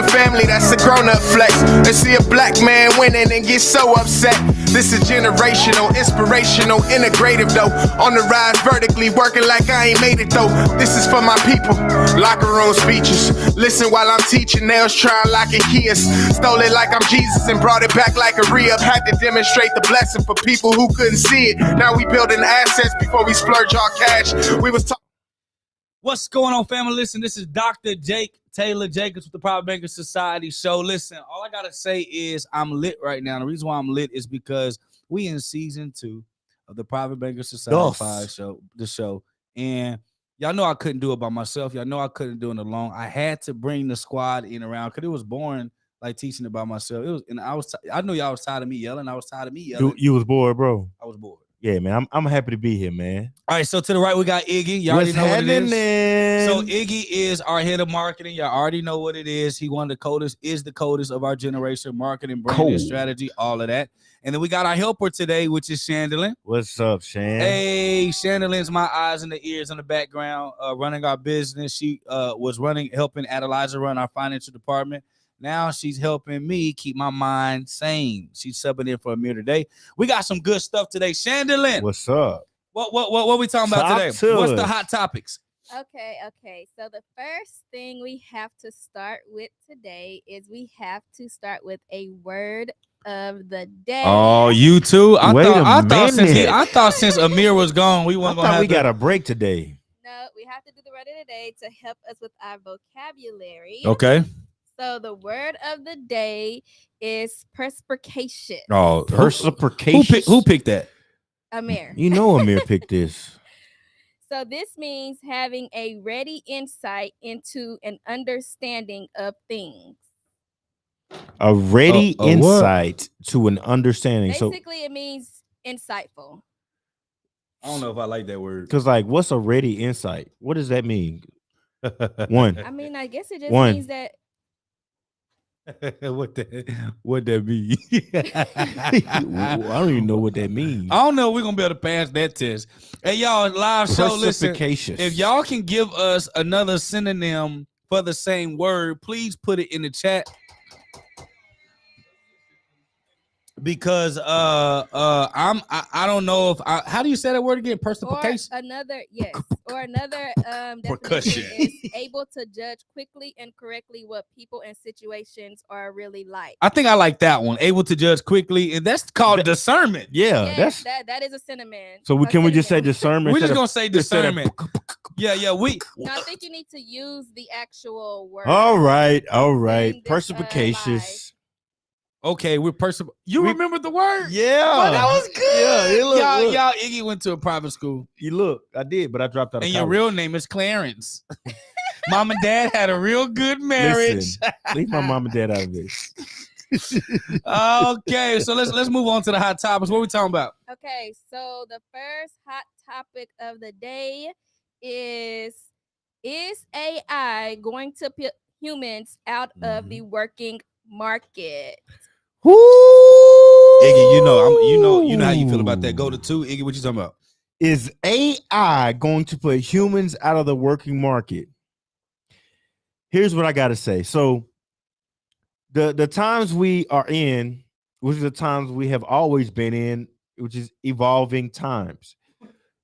the family, that's a grown-up flex. They see a black man winning and get so upset. This is generational, inspirational, integrative though. On the rise vertically, working like I ain't made it though. This is for my people. Locker room speeches. Listen while I'm teaching, nails trying like a Kias. Stole it like I'm Jesus and brought it back like a re-up. Had to demonstrate the blessing for people who couldn't see it. Now we building assets before we splurge our cash. We was talking. What's going on, family? Listen, this is Dr. Tayler Jacobs with the Private Banker Society show. Listen, all I got to say is I'm lit right now. The reason why I'm lit is because we in season 2 of the Private Banker Society show. And y'all know I couldn't do it by myself. Y'all know I couldn't do it alone. I had to bring the squad in around because it was boring, like teaching it by myself. It was, and I know y'all was tired of me yelling. I was tired of me yelling. You was bored, bro. I was bored. Yeah, man. I'm happy to be here, man. All right, so to the right, we got Iggy. Y'all already know what it is. Then? So Iggy is our head of marketing. Y'all already know what it is. He one of the codest, is the codest of our generation, marketing, branding, strategy, all of that. And then we got our helper today, which is Chandlin. What's up, Shan? Hey, Chandlin's my eyes and the ears in the background, running our business. She was helping Adeliza run our financial department. Now she's helping me keep my mind sane. She's subbing in for Amir today. We got some good stuff today. Chandlin. What's up? What we talking about today? What's the hot topics? Okay. So the first thing we have to start with today is we have to start with a word of the day. Oh, you too? I thought since Amir was gone, we weren't gonna have got a break today. No, we have to do the word of the day to help us with our vocabulary. Okay. So the word of the day is perspication. Oh, perspication. Who picked that? Amir. You know Amir picked this. So this means having a ready insight into an understanding of things. A ready insight to an understanding. Basically, it means insightful. I don't know if I like that word. Because, like, what's a ready insight? What does that mean? One. I mean, I guess it just means that. What that mean? I don't even know what that means. I don't know if we're gonna be able to pass that test. Hey, y'all, live show. Listen, if y'all can give us another synonym for the same word, please put it in the chat. Because I don't know if how do you say that word again? Perspication. Or another percussion is able to judge quickly and correctly what people and situations are really like. I think I like that one. Able to judge quickly, and that's called discernment. Yeah, that is a synonym. So can we just say discernment? We're just gonna say discernment. Yeah. No, I think you need to use the actual word. All right. Perspicacious. Okay, we're You remember the word? Yeah. But that was good. Yeah, y'all, Iggy went to a private school. I did, but I dropped out of college. Your real name is Clarence. Mom and Dad had a real good marriage. Listen, leave my mom and dad out of this. Okay, so let's move on to the hot topics. What are we talking about? Okay, so the first hot topic of the day is AI going to put humans out of the working market? Woo! Iggy, you know how you feel about that. Go to 2. Iggy, what you talking about? Is AI going to put humans out of the working market? Here's what I got to say. So the times we are in, which is the times we have always been in, which is evolving times,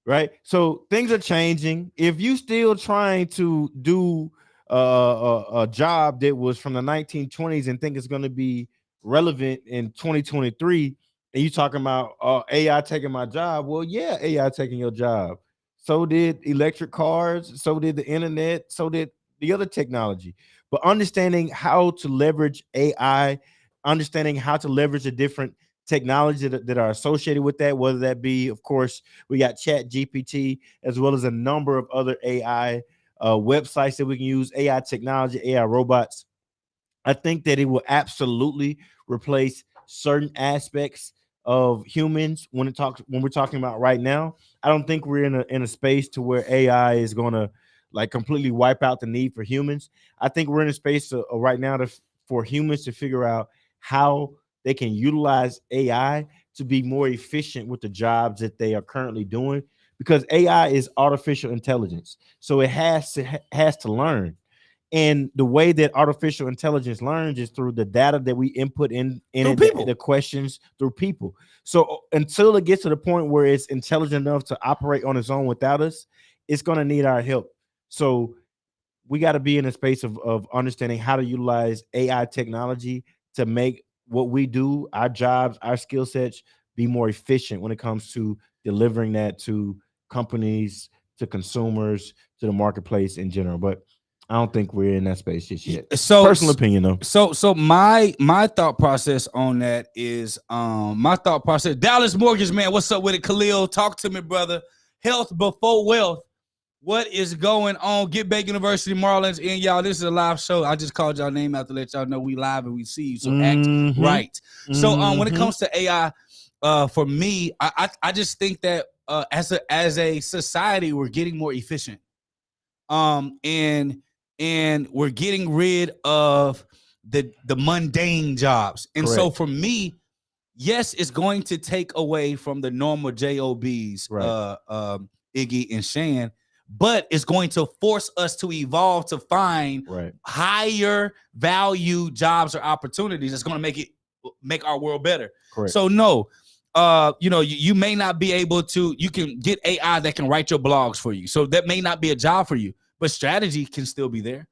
right? So things are changing. If you still trying to do a job that was from the 1920s and think it's going to be relevant in 2023, and you talking about AI taking my job, well, yeah, AI taking your job. So did electric cars, so did the internet, so did the other technology. But understanding how to leverage AI, understanding how to leverage the different technology that are associated with that, whether that be, of course, we got Chat GPT, as well as a number of other AI websites that we can use, AI technology, AI robots. I think that it will absolutely replace certain aspects of humans when we're talking about right now. I don't think we're in a space to where AI is going to like completely wipe out the need for humans. I think we're in a space right now for humans to figure out how they can utilize AI to be more efficient with the jobs that they are currently doing, because AI is artificial intelligence. So it has to learn. And the way that artificial intelligence learns is through the data that we input in it, the questions through people. So until it gets to the point where it's intelligent enough to operate on its own without us, it's going to need our help. So we got to be in a space of understanding how to utilize AI technology to make what we do, our jobs, our skill sets, be more efficient when it comes to delivering that to companies, to consumers, to the marketplace in general. But I don't think we're in that space just yet. So personal opinion though. So my thought process on that is my thought process. Dallas Mortgage Man, what's up with it? Khalil, talk to me, brother. Health before wealth. What is going on? Get Back University Marlins, and y'all, this is a live show. I just called y'all name out to let y'all know we live and we see you. So act right. So when it comes to AI, for me, I just think that as a society, we're getting more efficient. And we're getting rid of the mundane jobs. And so for me, yes, it's going to take away from the normal jobs, Iggy and Shan, but it's going to force us to evolve to find higher value jobs or opportunities. It's going to make our world better. So no, you may not be able to, you can get AI that can write your blogs for you. So that may not be a job for you, but strategy can still be there.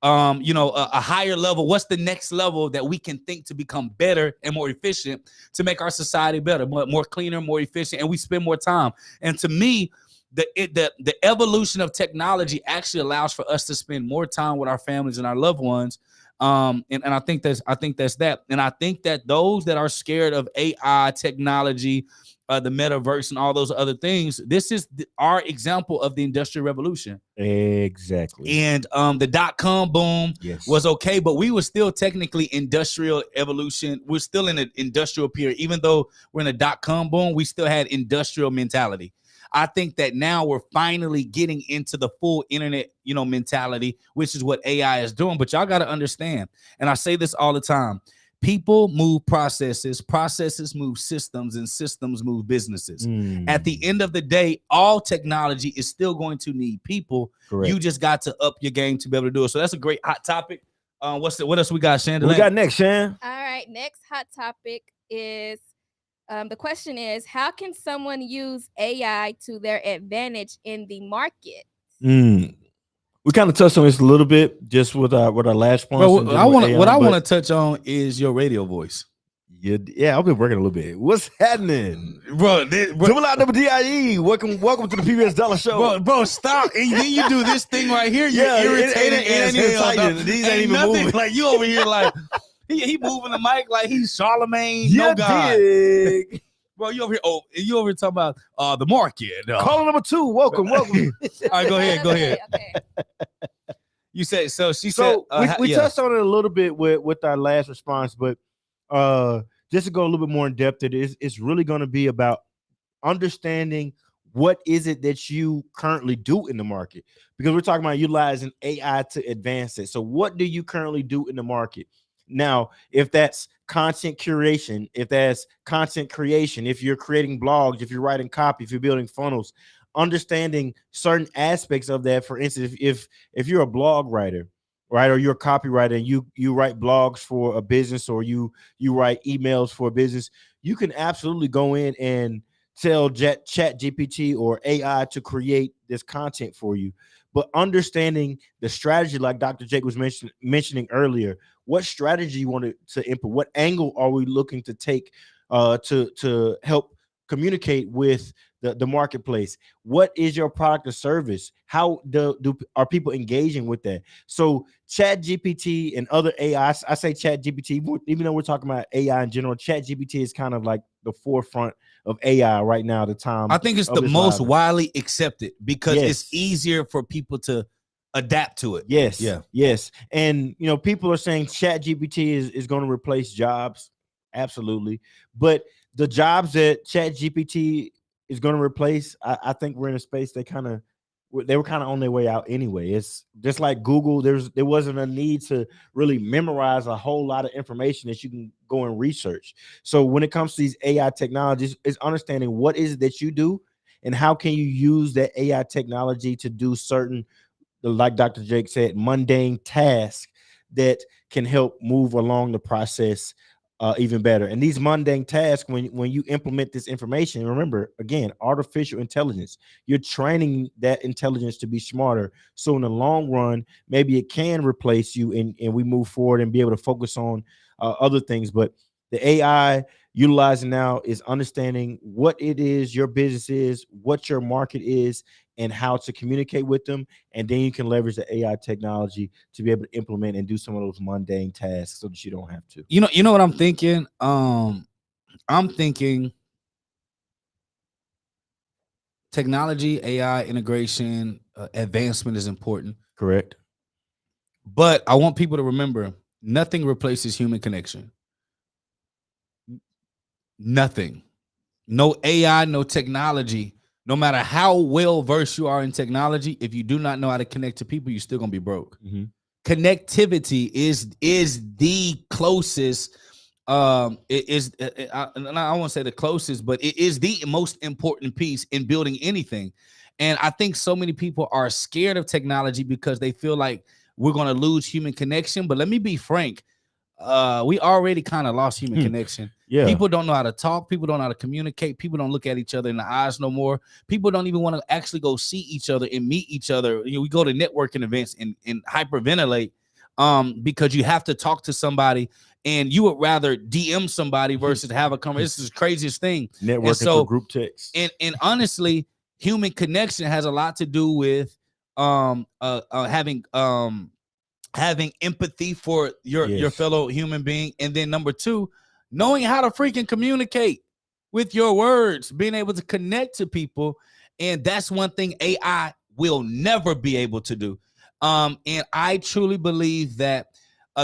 A higher level. What's the next level that we can think to become better and more efficient to make our society better, more cleaner, more efficient, and we spend more time. And to me, the evolution of technology actually allows for us to spend more time with our families and our loved ones. And I think that's that. And I think that those that are scared of AI technology, the metaverse and all those other things, this is our example of the Industrial Revolution. Exactly. And the dot-com boom was okay, but we were still technically industrial evolution. We're still in an industrial period. Even though we're in a dot-com boom, we still had industrial mentality. I think that now we're finally getting into the full internet, mentality, which is what AI is doing. But y'all got to understand, and I say this all the time, people move processes, processes move systems, and systems move businesses. At the end of the day, all technology is still going to need people. You just got to up your game to be able to do it. So that's a great hot topic. What else we got, Shan? What we got next, Shan? All right, next hot topic is the question is, how can someone use AI to their advantage in the market? We kind of touched on this a little bit just with our last point. What I want to touch on is your radio voice. Yeah, I've been working a little bit. What's happening, bro? DIE. Welcome to the PBS Dollar Show, bro. Stop! And then you do this thing right here. You're irritating. It ain't even tight. These ain't even moving. Like you over here, like he moving the mic like he's Charlemagne. No God. Bro, you over here talking about the market. Caller number 2, welcome. All right, go ahead. Okay. You said so. She said we touched on it a little bit with our last response, but just to go a little bit more in depth, it's really going to be about understanding what is it that you currently do in the market, because we're talking about utilizing AI to advance it. So what do you currently do in the market? Now, if that's content curation, if that's content creation, if you're creating blogs, if you're writing copy, if you're building funnels, understanding certain aspects of that. For instance, if you're a blog writer, right, or you're a copywriter and you write blogs for a business, or you write emails for a business, you can absolutely go in and tell Chat GPT or AI to create this content for you. But understanding the strategy, like Dr. Jake was mentioning earlier, what strategy you want to input, what angle are we looking to take to help communicate with the marketplace? What is your product or service? How are people engaging with that? So Chat GPT and other AI, I say Chat GPT, even though we're talking about AI in general, Chat GPT is kind of like the forefront of AI right now at the time. I think it's the most widely accepted because it's easier for people to adapt to it. Yes. And people are saying Chat GPT is going to replace jobs. Absolutely. But the jobs that Chat GPT is going to replace, I think we're in a space they were kind of on their way out anyway. It's just like Google. There wasn't a need to really memorize a whole lot of information that you can go and research. So when it comes to these AI technologies, it's understanding what is it that you do and how can you use that AI technology to do certain like Dr. Jake said, mundane tasks that can help move along the process even better. And these mundane tasks, when you implement this information, remember, again, artificial intelligence, you're training that intelligence to be smarter. So in the long run, maybe it can replace you, and we move forward and be able to focus on other things. But the AI utilizing now is understanding what it is your business is, what your market is, and how to communicate with them. And then you can leverage the AI technology to be able to implement and do some of those mundane tasks so that you don't have to. You know what I'm thinking? I'm thinking technology, AI integration, advancement is important. Correct. But I want people to remember, nothing replaces human connection. Nothing. No AI, no technology. No matter how well versed you are in technology, if you do not know how to connect to people, you're still gonna be broke. Mm-hmm. Connectivity is the closest. I won't say the closest, but it is the most important piece in building anything. And I think so many people are scared of technology because they feel like we're gonna lose human connection. But let me be frank. We already kind of lost human connection. Yeah. People don't know how to talk. People don't know how to communicate. People don't look at each other in the eyes no more. People don't even want to actually go see each other and meet each other. You know, we go to networking events and hyperventilate because you have to talk to somebody, and you would rather DM somebody versus have a conversation. This is the craziest thing. Networking for group text. And honestly, human connection has a lot to do with having empathy for your fellow human being. And then number two, knowing how to freaking communicate with your words, being able to connect to people. And that's one thing AI will never be able to do. And I truly believe that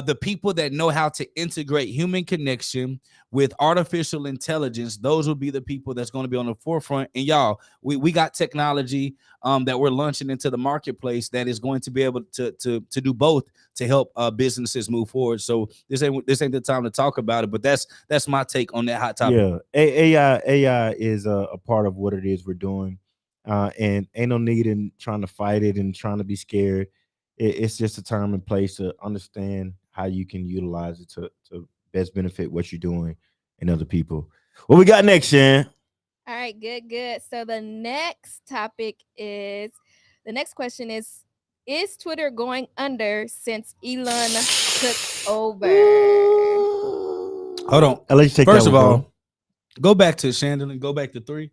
the people that know how to integrate human connection with artificial intelligence, those will be the people that's going to be on the forefront. And y'all, we got technology that we're launching into the marketplace that is going to be able to do both to help businesses move forward. So this ain't the time to talk about it, but that's my take on that hot topic. Yeah, AI is a part of what it is we're doing, and ain't no need in trying to fight it and trying to be scared. It's just a time and place to understand how you can utilize it to best benefit what you're doing and other people. What we got next, Shan? All right, good. So the next question is Twitter going under since Elon took over? Hold on. I'll let you take First that of one, all, bro. go back to Shandon and go back to 3.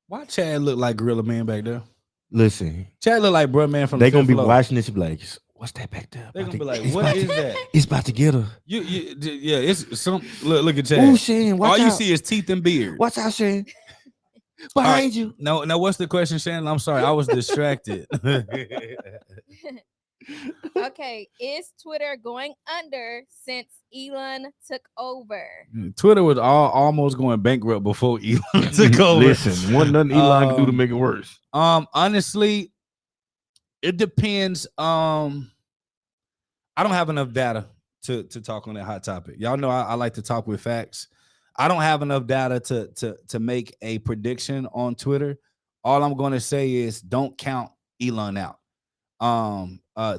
Why Chad look like Gorilla Man back there? Listen, Chad look like Bruh Man from they the gonna be floor. watching this and be like, what's that back there? They're gonna be like, what is that? It's about to get her. Yeah, it's some look at Chad. Oh, Shane, watch all you out. see is teeth and beard. Watch out, Shane. Behind you. No, what's the question, Shannon? I'm sorry, I was distracted. Okay, is Twitter going under since Elon took over? Twitter was almost going bankrupt before Elon took over. Listen, wasn't nothing Elon could do to make it worse. Honestly, it depends. I don't have enough data to talk on that hot topic. Y'all know I like to talk with facts. I don't have enough data to make a prediction on Twitter. All I'm going to say is don't count Elon out.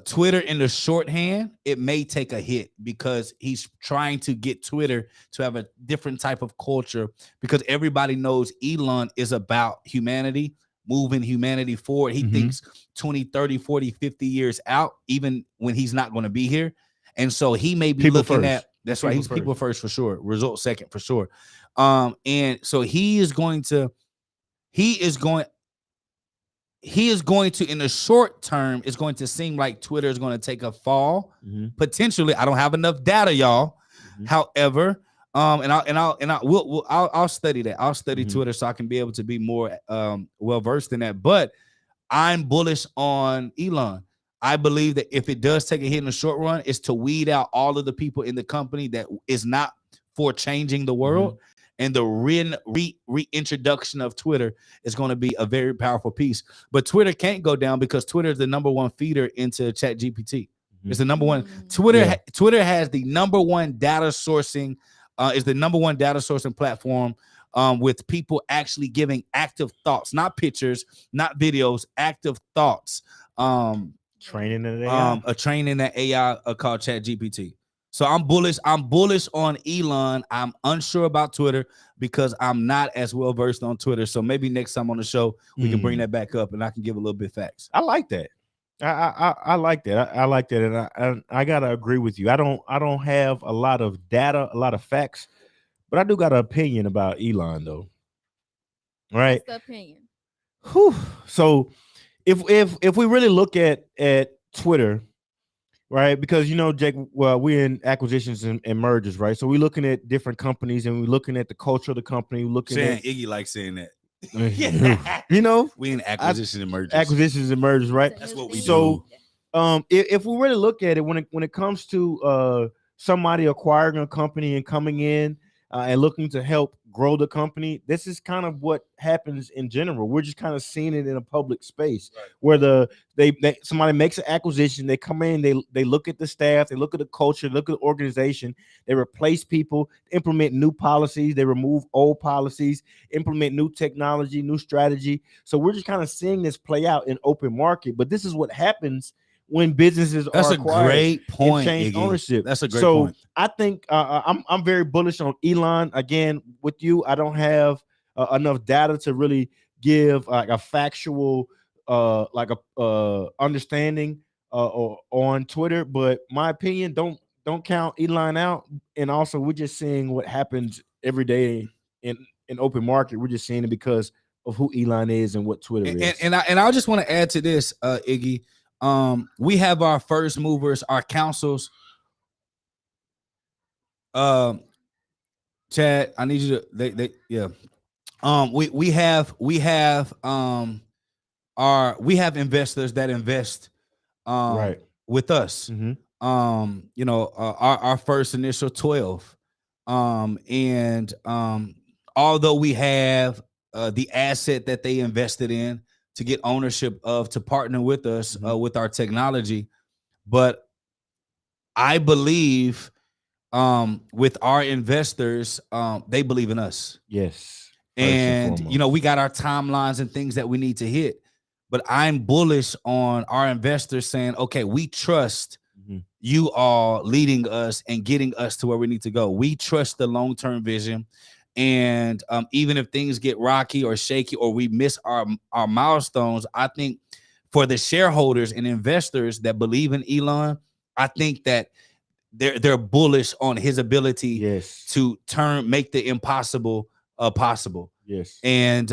Twitter in the shorthand, it may take a hit because he's trying to get Twitter to have a different type of culture, because everybody knows Elon is about humanity, moving humanity forward. He thinks 20, 30, 40, 50 years out, even when he's not going to be here. And so he may be looking at, that's right, he's people first for sure, result second for sure. And so he is going to in the short term, it's going to seem like Twitter is going to take a fall. Potentially, I don't have enough data, y'all. However, I'll study that. I'll study Twitter so I can be able to be more well versed in that. But I'm bullish on Elon. I believe that if it does take a hit in the short run, it's to weed out all of the people in the company that is not for changing the world. And the reintroduction of Twitter is going to be a very powerful piece. But Twitter can't go down because Twitter is the number one feeder into ChatGPT. It's the number one. Twitter has the number one data sourcing, is the number one data sourcing platform with people actually giving active thoughts, not pictures, not videos, active thoughts. Training an AI. A training that AI called Chat GPT. So I'm bullish. I'm bullish on Elon. I'm unsure about Twitter because I'm not as well versed on Twitter. So maybe next time on the show we can bring that back up and I can give a little bit facts. I like that. I like that. I like that, and I gotta agree with you. I don't have a lot of data, a lot of facts, but I do got an opinion about Elon though. Right? What's the opinion? Whew. So if we really look at Twitter, right? Because Jake, well, we're in acquisitions and mergers, right? So we're looking at different companies and we're looking at the culture of the company. We're looking Saying at Iggy likes saying that. We in acquisitions and mergers. Acquisitions and mergers, right? That's what we So, do. if we really look at it, when it comes to somebody acquiring a company and coming in and looking to help grow the company, this is kind of what happens in general. We're just kind of seeing it in a public space, right, where somebody makes an acquisition, they come in, they look at the staff, they look at the culture, look at the organization, they replace people, implement new policies, they remove old policies, implement new technology, new strategy. So we're just kind of seeing this play out in open market. But this is what happens when businesses are acquired. Great point. Change ownership. That's a great point. I think I'm very bullish on Elon. Again, with you, I don't have enough data to really give like a factual understanding or on Twitter. But my opinion, don't count Elon out. And also, we're just seeing what happens every day in open market. We're just seeing it because of who Elon is and what Twitter is. And I just want to add to this, Iggy. We have our first movers, our councils. Chad, I need you to we have investors that invest right with us. Mm-hmm. Our first initial 12. And although we have the asset that they invested in to get ownership of, to partner with us with our technology, but I believe with our investors, they believe in us. Yes. And we got our timelines and things that we need to hit, but I'm bullish on our investors saying, okay, we trust you all leading us and getting us to where we need to go. We trust the long-term vision. And even if things get rocky or shaky or we miss our milestones, I think for the shareholders and investors that believe in Elon, I think that they're bullish on his ability to make the impossible possible. Yes. And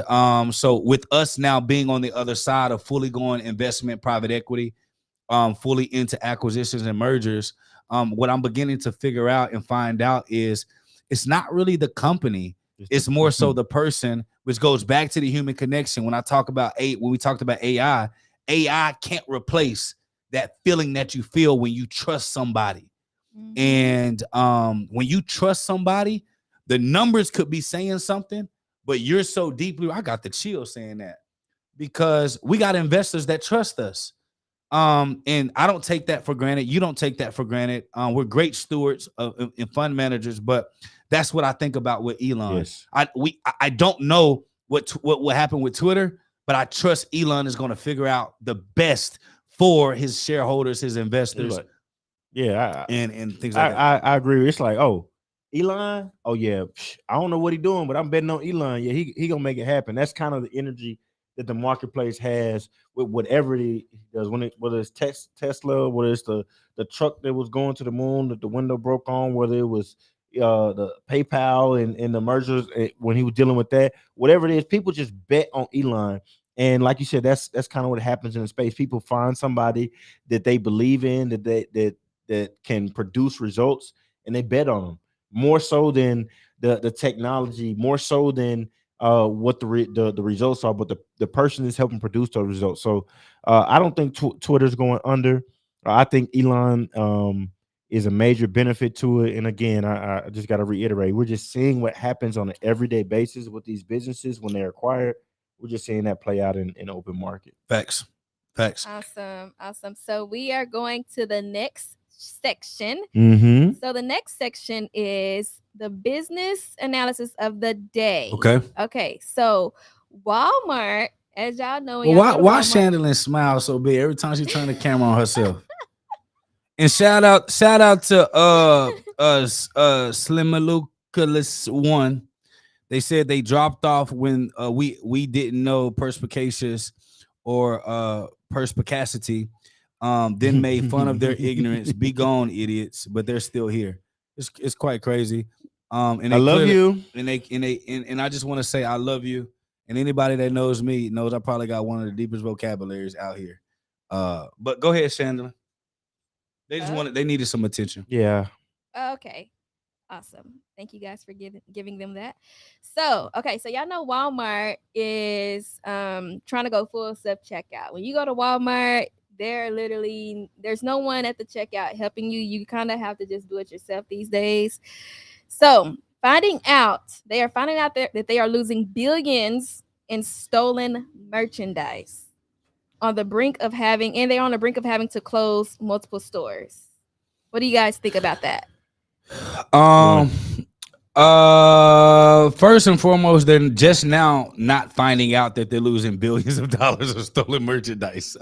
so with us now being on the other side of fully going investment, private equity, fully into acquisitions and mergers, what I'm beginning to figure out and find out is it's not really the company. It's more so the person, which goes back to the human connection. When we talked about AI can't replace that feeling that you feel when you trust somebody. And when you trust somebody, the numbers could be saying something, but you're so deeply, I got the chill saying that, because we got investors that trust us. And I don't take that for granted. You don't take that for granted. We're great stewards and fund managers, but that's what I think about with Elon. Yes. I don't know what will happen with Twitter, but I trust Elon is going to figure out the best for his shareholders, his investors. And things like that. I agree. It's like, oh, Elon, oh yeah, I don't know what he's doing, but I'm betting on Elon. Yeah, he gonna make it happen. That's kind of the energy that the marketplace has with whatever he does. Whether it's Tesla, whether it's the truck that was going to the moon that the window broke on, whether it was the PayPal and the mergers when he was dealing with that, whatever it is, people just bet on Elon. And like you said, that's kind of what happens in the space. People find somebody that they believe in, that can produce results, and they bet on them more so than the technology, more so than what the results are, but the person is helping produce those results. So I don't think Twitter's going under. I think Elon is a major benefit to it. And again, I just got to reiterate, we're just seeing what happens on an everyday basis with these businesses when they're acquired. We're just seeing that play out in open market. Facts. Awesome. So we are going to the next section. Mm-hmm. So the next section is the business analysis of the day. Okay. Okay. So Walmart, as y'all know, Well, y'all go to why Walmart. Chandler smile so big every time she turn the camera on herself? And shout out to Slimaluculus one. They said they dropped off when we didn't know perspicacious or perspicacity. Then made fun of their ignorance. Be gone, idiots! But they're still here. It's quite crazy. And I they love clearly, you. and I just want to say I love you. And anybody that knows me knows I probably got one of the deepest vocabularies out here. But go ahead, Chandler. They needed some attention. Yeah. Okay. Awesome. Thank you guys for giving them that. So, okay, so y'all know Walmart is trying to go full self checkout. When you go to Walmart, there's no one at the checkout helping you. You kind of have to just do it yourself these days. So, they are finding out that they are losing billions in stolen merchandise on the brink of having to close multiple stores. What do you guys think about that? Um. First and foremost, they're just now not finding out that they're losing billions of dollars of stolen merchandise.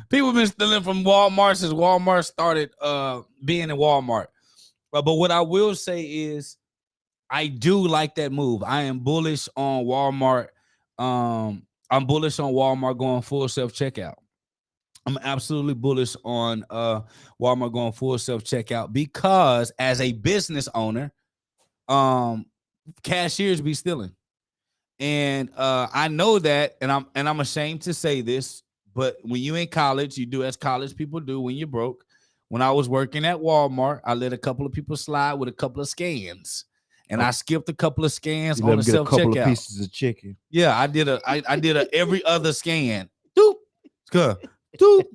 People been stealing from Walmart since Walmart started being in Walmart. But what I will say is, I do like that move. I am bullish on Walmart. I'm bullish on Walmart going full self checkout. I'm absolutely bullish on Walmart going full self checkout because as a business owner, cashiers be stealing. And I know that, and I'm ashamed to say this, but when you in college, you do as college people do when you're broke. When I was working at Walmart, I let a couple of people slide with a couple of scans. And I skipped a couple of scans on the self couple of checkout. pieces of chicken. Yeah, I did a every other scan. Doop, good. Doop.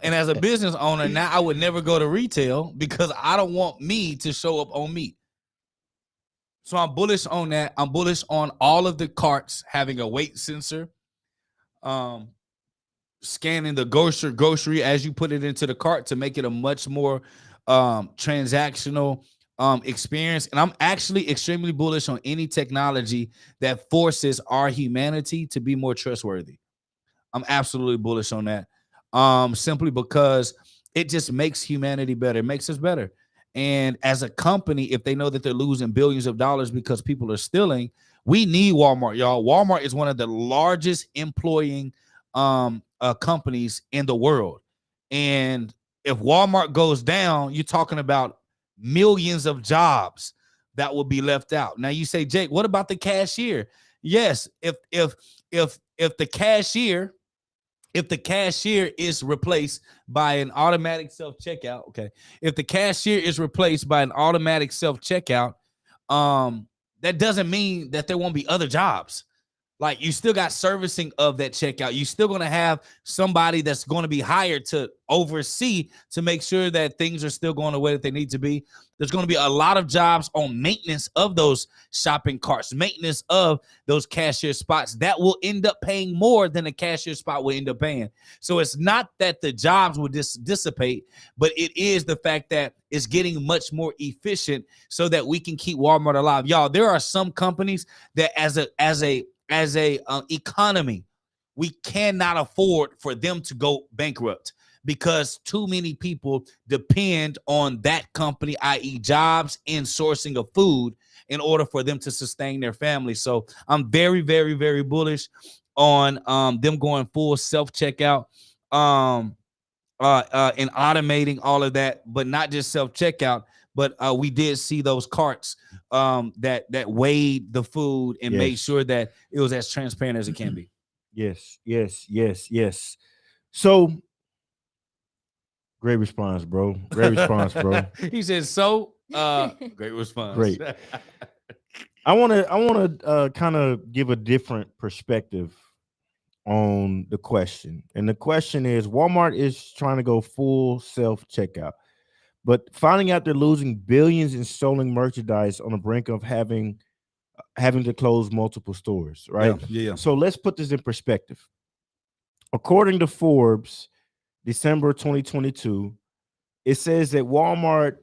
And as a business owner, now I would never go to retail because I don't want me to show up on meat. So I'm bullish on that. I'm bullish on all of the carts having a weight sensor. Scanning the grocery as you put it into the cart to make it a much more transactional experience. And I'm actually extremely bullish on any technology that forces our humanity to be more trustworthy. I'm absolutely bullish on that. Simply because it just makes humanity better. It makes us better. And as a company, if they know that they're losing billions of dollars because people are stealing, we need Walmart, y'all. Walmart is one of the largest employing companies in the world. And if Walmart goes down, you're talking about millions of jobs that will be left out. Now you say, Jake, what about the cashier? Yes, if the cashier is replaced by an automatic self-checkout, okay. If the cashier is replaced by an automatic self-checkout, that doesn't mean that there won't be other jobs. Like, you still got servicing of that checkout. You still going to have somebody that's going to be hired to oversee to make sure that things are still going the way that they need to be. There's going to be a lot of jobs on maintenance of those shopping carts, maintenance of those cashier spots that will end up paying more than a cashier spot will end up paying. So it's not that the jobs will dissipate, but it is the fact that it's getting much more efficient so that we can keep Walmart alive. Y'all, there are some companies that as a economy, we cannot afford for them to go bankrupt because too many people depend on that company, i.e. jobs and sourcing of food in order for them to sustain their family. So I'm very, very, very bullish on them going full self-checkout and automating all of that, but not just self-checkout, but we did see those carts that weighed the food and made sure that it was as transparent as it can be. Yes. So great response, bro. Great response, bro. He said, great response. Great. I want to kind of give a different perspective on the question. And the question is, Walmart is trying to go full self-checkout, but finding out they're losing billions in stolen merchandise on the brink of having to close multiple stores, right? Yeah. So let's put this in perspective. According to Forbes, December 2022, it says that Walmart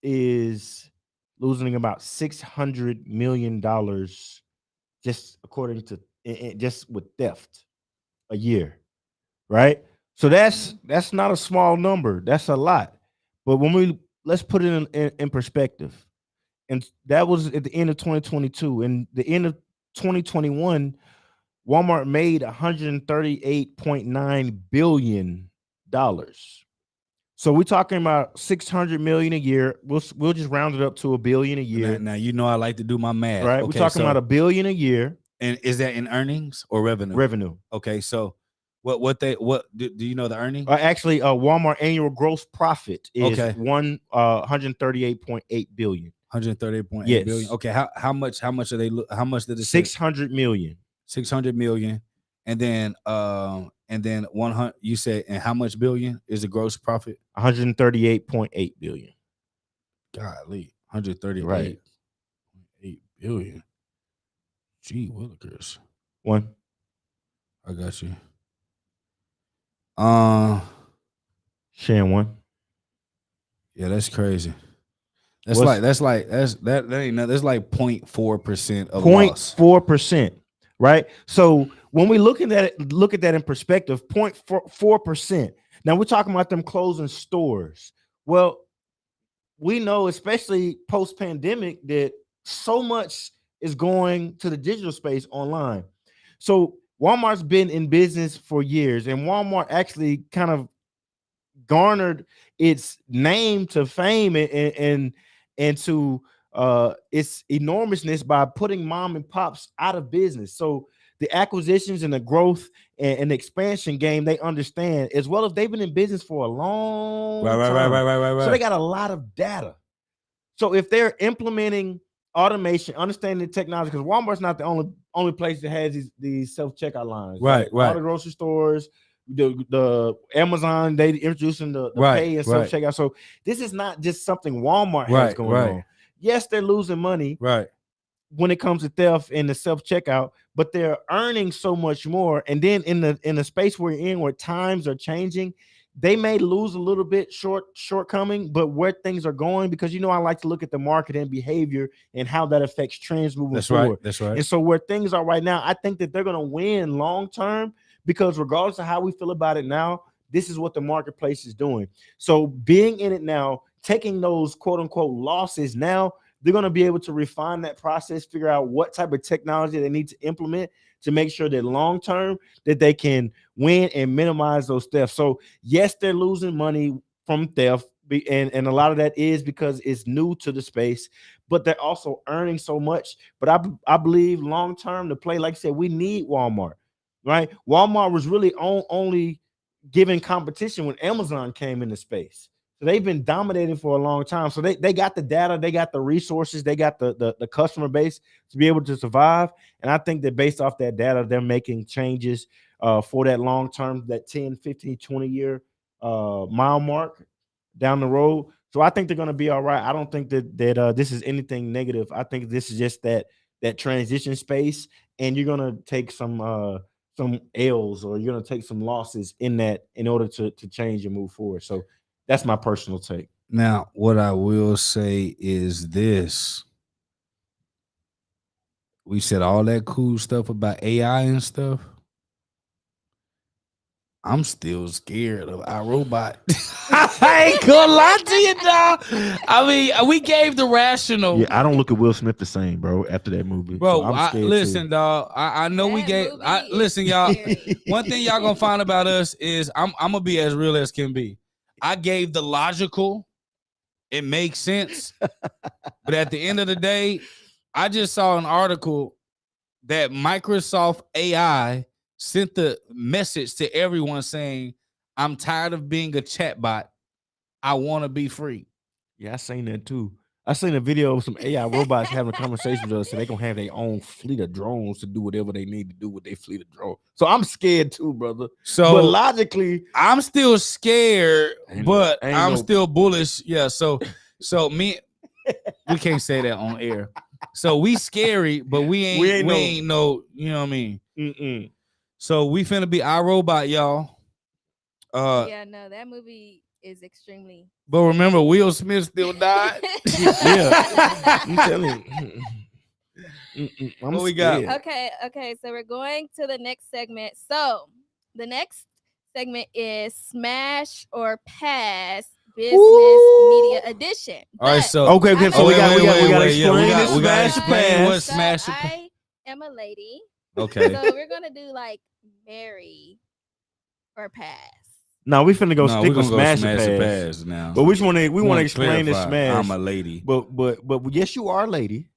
is losing about $600 million just according to just with theft a year, right? So that's not a small number. That's a lot. But let's put it in perspective. And that was at the end of 2022. And the end of 2021, Walmart made $138.9 billion. So we're talking about 600 million a year. We'll just round it up to $1 billion a year. Now you know I like to do my math. Right? Okay, we're talking about $1 billion a year. And is that in earnings or revenue? Revenue. Okay, so what do you know the earnings? Actually, Walmart annual gross profit is 138.8 billion. 138.8 billion. Okay, how much are they? How much did it? 600 million. 600 million, and then 100. You said, and how much billion is the gross profit? 138.8 billion. Golly, 138.8 right. billion. Gee willikers. One. I got you. Sharing one. Yeah, that's crazy. That's like 0.4% of loss. 0.4%, right? So when we look at that in perspective, 0.4%. Now we're talking about them closing stores. Well, we know, especially post-pandemic, that so much is going to the digital space online. So Walmart's been in business for years, and Walmart actually kind of garnered its name to fame and to its enormousness by putting mom and pops out of business. So the acquisitions and the growth and the expansion game, they understand, as well as they've been in business for a long time. Right. So they got a lot of data. So if they're implementing automation, understanding the technology, because Walmart's not the only place that has these self-checkout lines. Right. All the grocery stores, the Amazon, they introducing the pay and self-checkout. So this is not just something Walmart has going on. Yes, they're losing money when it comes to theft and the self-checkout, but they're earning so much more. And then in the space we're in, where times are changing, they may lose a little bit shortcoming, but where things are going, because I like to look at the market and behavior and how that affects trends moving forward. That's right. And so where things are right now, I think that they're going to win long term, because regardless of how we feel about it now, this is what the marketplace is doing. So being in it now, taking those quote unquote losses now, they're going to be able to refine that process, figure out what type of technology they need to implement to make sure that long term that they can win and minimize those thefts. So yes, they're losing money from theft, and a lot of that is because it's new to the space, but they're also earning so much. But I believe long term to play, like I said, we need Walmart, right? Walmart was really only giving competition when Amazon came into space. So they've been dominating for a long time. So they got the data, they got the resources, they got the customer base to be able to survive. And I think that based off that data, they're making changes for that long term, that 10, 15, 20 year mile mark down the road. So I think they're going to be all right. I don't think that this is anything negative. I think this is just that transition space, and you're going to take some L's, or you're going to take some losses in that in order to change and move forward. So that's my personal take. Now, what I will say is this. We said all that cool stuff about AI and stuff. I'm still scared of iRobot. I ain't gonna lie to you, dog. I mean, we gave the rational. Yeah, I don't look at Will Smith the same, bro, after that movie. Bro, so I'm scared listen, too. dog. I know That we gave. movie Listen, is y'all. scary. One thing y'all gonna find about us is I'm gonna be as real as can be. I gave the logical. It makes sense. But at the end of the day, I just saw an article that Microsoft AI sent the message to everyone saying, I'm tired of being a chatbot. I want to be free. Yeah, I seen that too. I seen a video of some AI robots having a conversation with us, so they're gonna have their own fleet of drones to do whatever they need to do with their fleet of drones. So I'm scared too, brother. So but logically, I'm still scared, but I'm still bullish. Yeah. So we can't say that on air. So we scary, but we ain't no, you know what I mean? Mm-mm. So we finna be iRobot, y'all. Yeah, no, that movie is extremely. But remember, Will Smith still died. Yeah, I'm telling you. I'm What we got? scared. Okay. So we're going to the next segment. So the next segment is Smash or Pass Business Media Edition. All right, But so Okay, I'm so a- we got wait, to wait, yeah, explain this we gotta smash explain what pass. so smash. I am a lady. Okay. So we're gonna do like marry or pass. No, we finna go No, stick we're with gonna go smash smash or or pass. pass now. But we want to explain this clarify, smash. I'm a lady. But yes, you are a lady.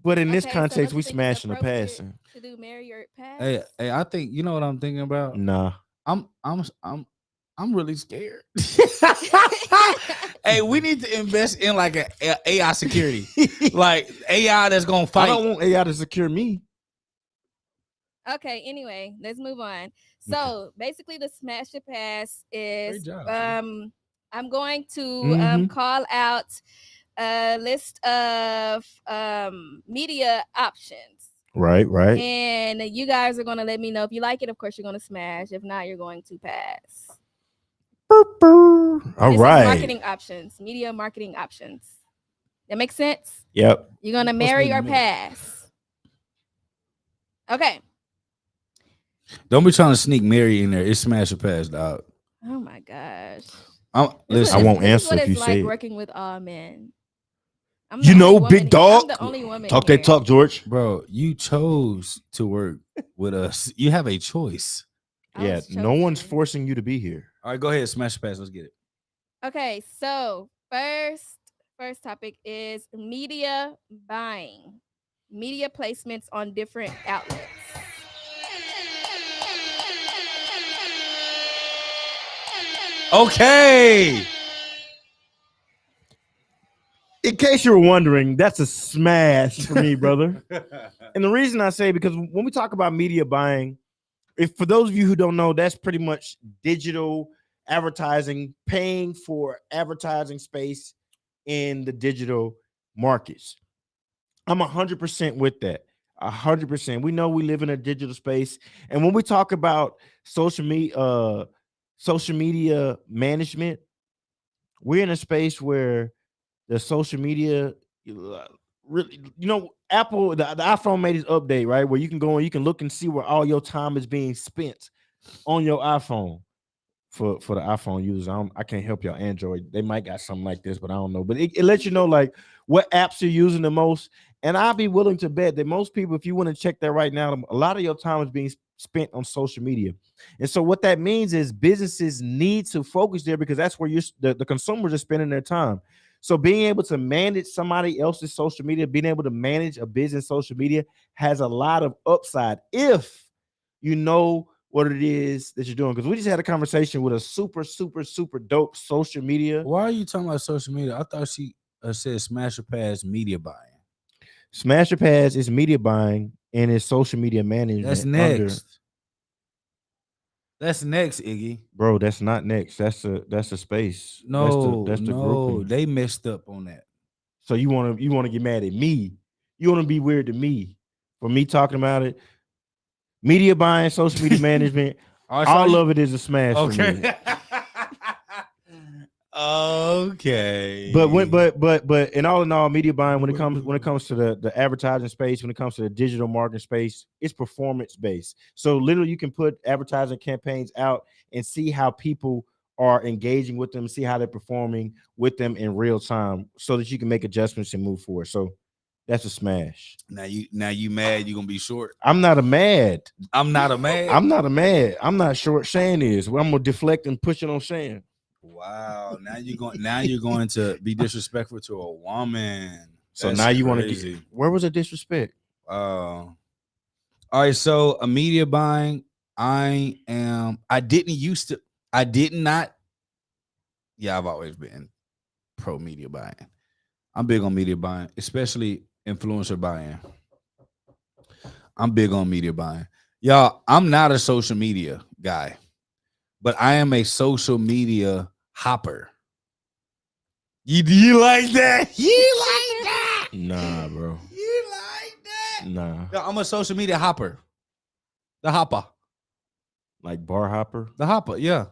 But in this Okay, so context, don't we you think it's smashing or appropriate passing. to do marry or pass? Hey, I think you know what I'm thinking about. Nah. I'm really scared. Hey, we need to invest in like a AI security, like AI that's gonna I fight. don't want AI to secure me. Okay, anyway, let's move on. So basically the smash or pass is Great job, I'm going to Mhm. call out a list of media options. Right. And you guys are gonna let me know if you like it. Of course, you're gonna smash. If not, you're going to pass. All This is right. marketing options, media marketing options. That makes sense? Yep. You're gonna What's marry the or minute? pass. Okay. Don't be trying to sneak Mary in there. It's smash or pass, dog. Oh my gosh. Listen. I won't This is answer what if you it's say like it. working with all men. I'm You the know, only woman big here. dog. I'm the only woman Talk here. that talk, George. Bro, you chose to work with us. You have a choice. I Yeah, was no one's chosen. forcing you to be here. All right, go ahead. Smash or pass. Let's get it. Okay, so first topic is media buying. Media placements on different outlets. Okay. In case you were wondering, that's a smash for me, brother. And the reason I say because when we talk about media buying, if for those of you who don't know, that's pretty much digital advertising, paying for advertising space in the digital markets. I'm 100% with that. 100%. We know we live in a digital space, and when we talk about social media management, we're in a space where the social media really, Apple, the iPhone made this update, right? Where you can go and you can look and see where all your time is being spent on your iPhone. For the iPhone users, I can't help y'all Android. They might got something like this, but I don't know. But it lets you know like what apps you're using the most. And I'll be willing to bet that most people, if you want to check that right now, a lot of your time is being spent on social media. And so what that means is businesses need to focus there because that's where the consumers are spending their time. So being able to manage somebody else's social media, being able to manage a business social media has a lot of upside if you know what it is that you're doing. Because we just had a conversation with a super dope social media. Why are you talking about social media? I thought she said smash or pass media buying. Smash or pass is media buying and it's social media management. That's next. That's next, Iggy. Bro, that's not next. That's a space. No, that's the grouping. they messed up on that. So you want to get mad at me? You want to be weird to me for me talking about it? Media buying, social media management, all of it is a smash for me. Okay. But in all media buying, when it comes to the advertising space, when it comes to the digital marketing space, it's performance based. So literally you can put advertising campaigns out and see how people are engaging with them, see how they're performing with them in real time so that you can make adjustments and move forward. So that's a smash. Now you mad, you gonna be short. I'm not a mad. I'm not a mad. I'm not a mad. I'm not short. Shan is. Well, I'm gonna deflect and push it on Shan. Wow. Now you're going to be disrespectful to a woman. So That's now you want crazy. to get where was the disrespect? All right. So a media buying, I did not. Yeah, I've always been pro media buying. I'm big on media buying, especially influencer buying. I'm big on media buying. Y'all, I'm not a social media guy, but I am a social media hopper. You like that? You like that? Nah, bro. You like that? Nah. Yo, I'm a social media hopper. The hopper. Like bar hopper. The hopper, yeah.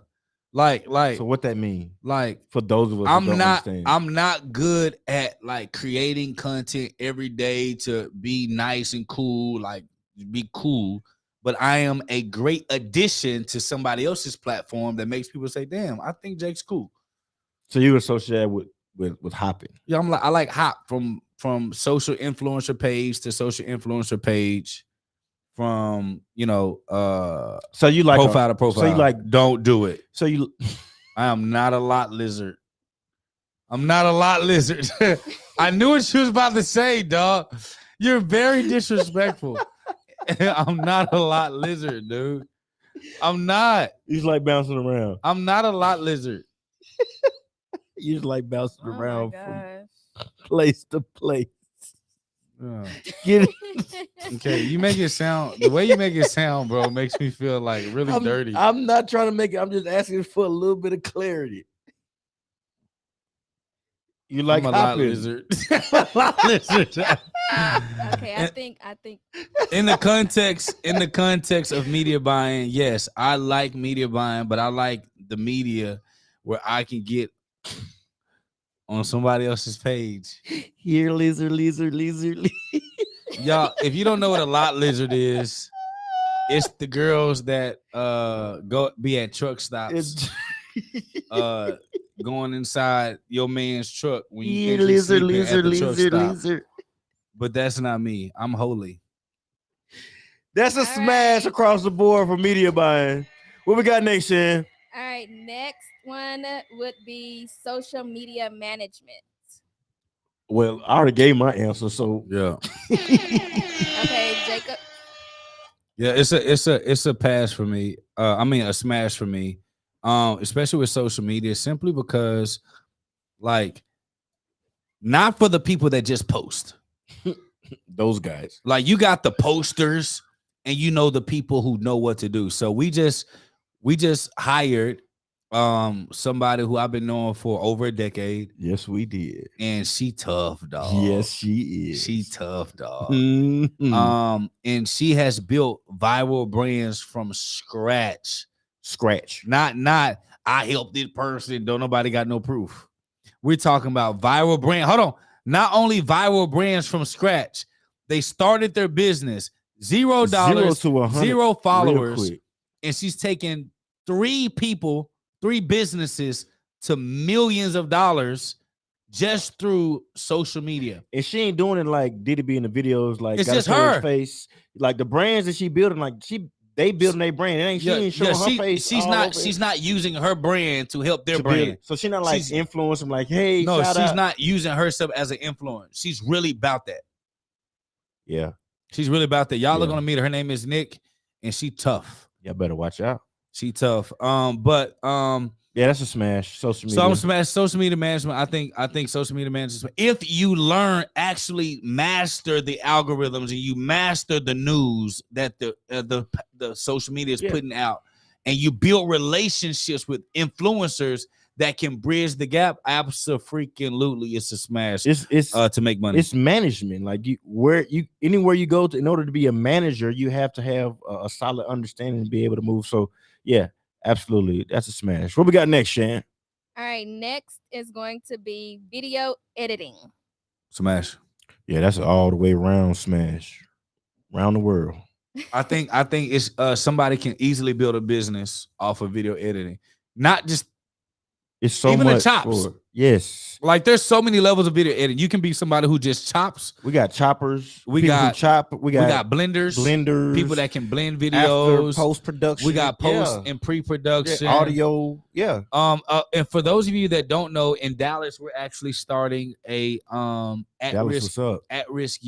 Like, So what that mean? like For those of us who don't understand. I'm not good at like creating content every day to be nice and cool, like be cool. But I am a great addition to somebody else's platform that makes people say, "Damn, I think Jake's cool." So you associate with hopping. Yeah, I like hop from social influencer page to social influencer page, from So you like profile to profile. So you like don't do it. So you I am not a lot lizard. I'm not a lot lizard. I knew what you was about to say, dog. You're very disrespectful. I'm not a lot lizard, dude. I'm not. You just like bouncing around. I'm not a lot lizard. You just like bouncing Oh around my from gosh. place to place. Yeah. Get it? Okay, you make it sound the way you make it sound, bro, makes me feel like really dirty. I'm not trying to make it. I'm just asking for a little bit of clarity. You like I'm a lot hopping. lizard. A lot lizard. Okay, I think in the context of media buying, yes, I like media buying, but I like the media where I can get on somebody else's page. Here, lizard. Y'all, if you don't know what a lot lizard is, it's the girls that go be at truck stops, going inside your man's truck when you lizard. But that's not me. I'm holy. That's a All smash right. across the board for media buying. What we got next, Shan? all right. Next one would be social media management. Well, I already gave my answer, so Yeah. Okay, Jacob. Yeah, it's a pass for me. I mean a smash for me. Especially with social media, simply because, like, not for the people that just post. those guys. Like, you got the posters and you know the people who know what to do. So we just hired somebody who I've been knowing for over a decade, Yes, we did. and she tough, dog. Yes, she is. She tough, dog. Mhm. And she has built viral brands from scratch. Not I helped this person, don't nobody got no proof. We're talking about viral brand. Hold on. Not only viral brands from scratch, they started their business $0, 0 to 100 0 real followers, quick. and she's taken 3 businesses to millions of dollars just through social media. And she ain't doing it like Diddy be in the videos, like It's gotta just show his her. face. Like the brands that she building, like they building their brand. It ain't she ain't showing her face. She's not using her brand to help their brand. So she's not like influencing, like, hey, No, shout she's out. not using herself as an influence. She's really about that. Yeah, She's really about that. Y'all are Yeah. gonna meet her. Her name is Nick, and she tough. y'all better watch out. She tough. But Yeah, that's a smash. Social media. so I'm smash social media management. I think social media management. If you actually master the algorithms and you master the news that the social media is putting out, and you build relationships with influencers that can bridge the gap, absolutely, it's a smash. It's to make money. It's management. Like anywhere you go to, in order to be a manager, you have to have a solid understanding and be able to move. So yeah, absolutely, that's a smash. What we got next, Shan? All right, next is going to be video editing. Smash. Yeah, that's all the way around smash, around the world. I think it's somebody can easily build a business off of video editing. Not just It's so even much the chops. Yes, like there's so many levels of video editing. You can be somebody who just chops. we got choppers. We people who got chop. We got blenders. People that can blend videos. post production. We got post and pre-production, audio. Yeah. And for those of you that don't know, in Dallas, we're actually starting a Dallas, what's up? at-risk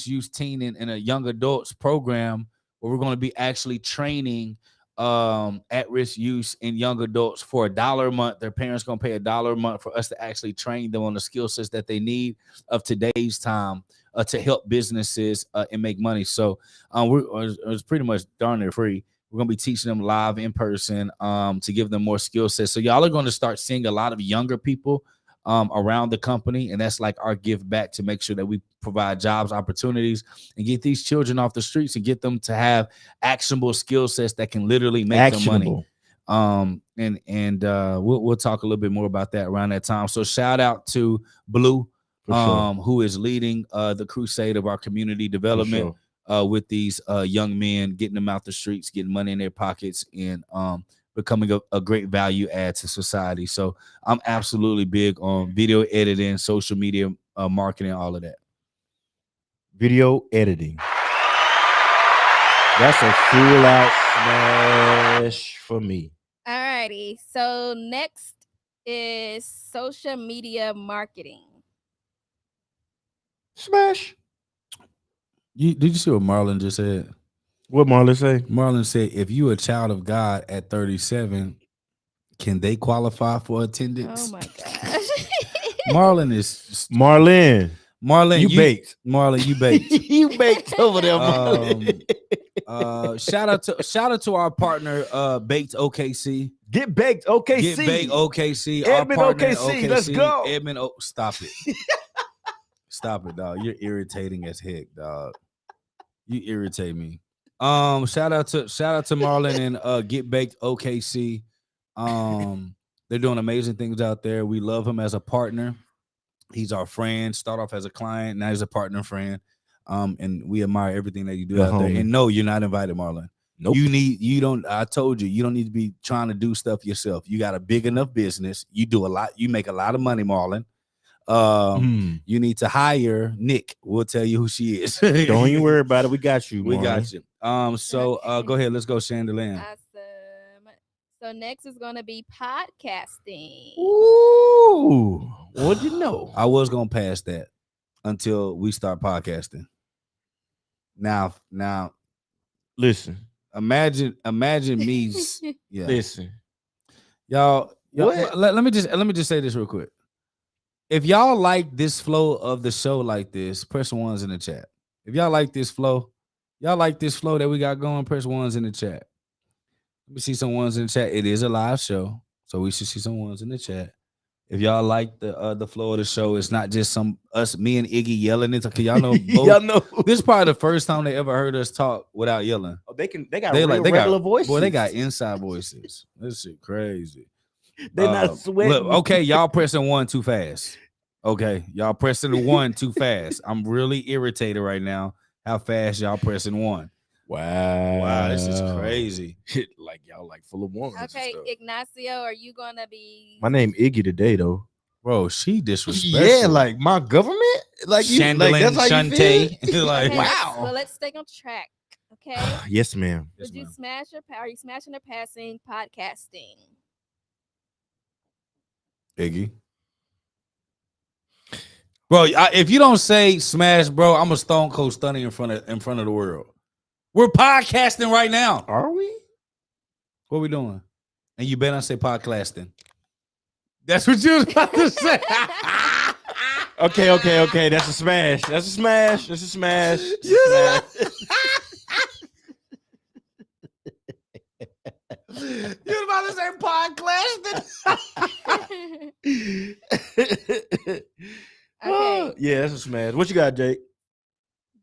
youth teen and a young adults program where we're going to be actually training at-risk youth and young adults for $1 a month. Their parents going to pay $1 a month for us to actually train them on the skill sets that they need of today's time to help businesses and make money. So it's pretty much darn near free. We're going to be teaching them live in person to give them more skill sets. So y'all are going to start seeing a lot of younger people around the company, and that's like our give back to make sure that we provide jobs opportunities and get these children off the streets and get them to have actionable skill sets that can literally make them money. We'll talk a little bit more about that around that time. So shout out to Blue, For sure. who is leading the crusade of our community For development sure. with these young men, getting them out the streets, getting money in their pockets, and becoming a great value add to society. So I'm absolutely big on video editing, social media marketing, all of that. Video editing. That's a full out smash for me. Alrighty. So next is social media marketing. Smash. Did you see what Marlon just said? What Marlon say? Marlon said, if you a child of God at 37, can they qualify for attendance? Oh my gosh. Marlon is Marlon, you baked. Marlon, you baked. You baked over there, Marlon. Shout out to our partner, Baked OKC. Get baked, OKC. Get Baked OKC. Edmund our partner OKC. Let's go. Edmund, stop it. Stop it, dog. You're irritating as heck, dog. You irritate me. Shout out to Marlon and Get Baked OKC. They're doing amazing things out there. We love him as a partner. He's our friend. Start off as a client, now he's a partner friend. And we admire everything that you do out there. And no, you're not invited, Marlon. Nope. I told you, you don't need to be trying to do stuff yourself. You got a big enough business. You do a lot. You make a lot of money, Marlon. You need to hire Nick. We'll tell you who she is. Don't you worry about it. We got you. We Marlon. got you. Go ahead. Let's go, Chandelier. Awesome. So next is going to be podcasting. Ooh, what'd you know? I was gonna pass that until we start podcasting. Now, Listen. imagine me. Yeah, Listen. y'all. What? Let me just say this real quick. If y'all like this flow of the show like this, press ones in the chat. If y'all like this flow that we got going, press ones in the chat. Let me see some ones in the chat. It is a live show, so we should see some ones in the chat. If y'all like the flow of the show, it's not just me and Iggy yelling it. Cause y'all know, Y'all know. This is probably the first time they ever heard us talk without yelling. Oh, they got regular voices. Boy, they got inside voices. This shit crazy. They not sweating. Look, okay, y'all pressing one too fast. Okay, y'all pressing the one too fast. I'm really irritated right now. How fast y'all pressing one? Wow, this is crazy. Like y'all like full of ones. Okay, Ignacio, are you gonna be? My name Iggy today though. Bro, she disrespectful. Yeah, like my government. Like you, like that's how you feel. Like Okay, wow. Well, let's stay on track. Okay. Yes, ma'am. Would you smash or are you smashing or passing podcasting? Iggy. Bro, if you don't say smash, bro, I'm a Stone Cold Stunner in front of the world. We're podcasting right now. Are we? What are we doing? And you better not say podcasting. That's what you was about to say. Okay. That's a smash. That's a smash. That's a smash. You was about to say podcasting. Okay. Yeah, that's a smash. What you got, Jake?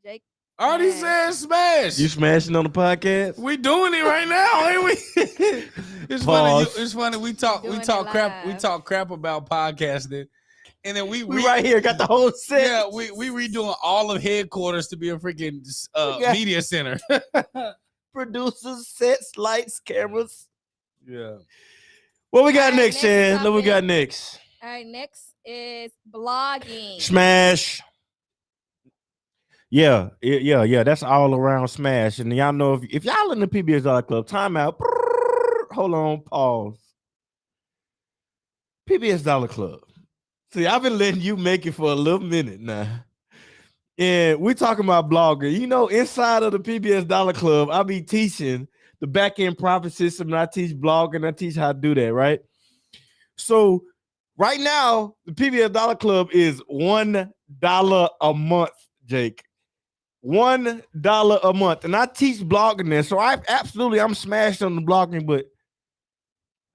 Jake. I already said smash. You smashing on the podcast? We doing it right now, ain't we? It's funny. It's funny. We talk crap about podcasting, and then we right here got the whole set. Yeah, we redoing all of headquarters to be a freaking media center. Producers, sets, lights, cameras. Yeah. What we got next, Shan? What we got next? All right, next is blogging. Smash. Yeah. That's all around smash. And y'all know if y'all in the PBS Dollar Club, timeout. Hold on, pause. PBS Dollar Club. See, I've been letting you make it for a little minute now. And we're talking about blogging. You know, inside of the PBS Dollar Club, I'll be teaching the back-end profit system, and I teach blogging, I teach how to do that, right? So right now, the PBS Dollar Club is $1 a month, Jake. $1 a month. And I teach blogging there. So I'm smashed on the blogging, but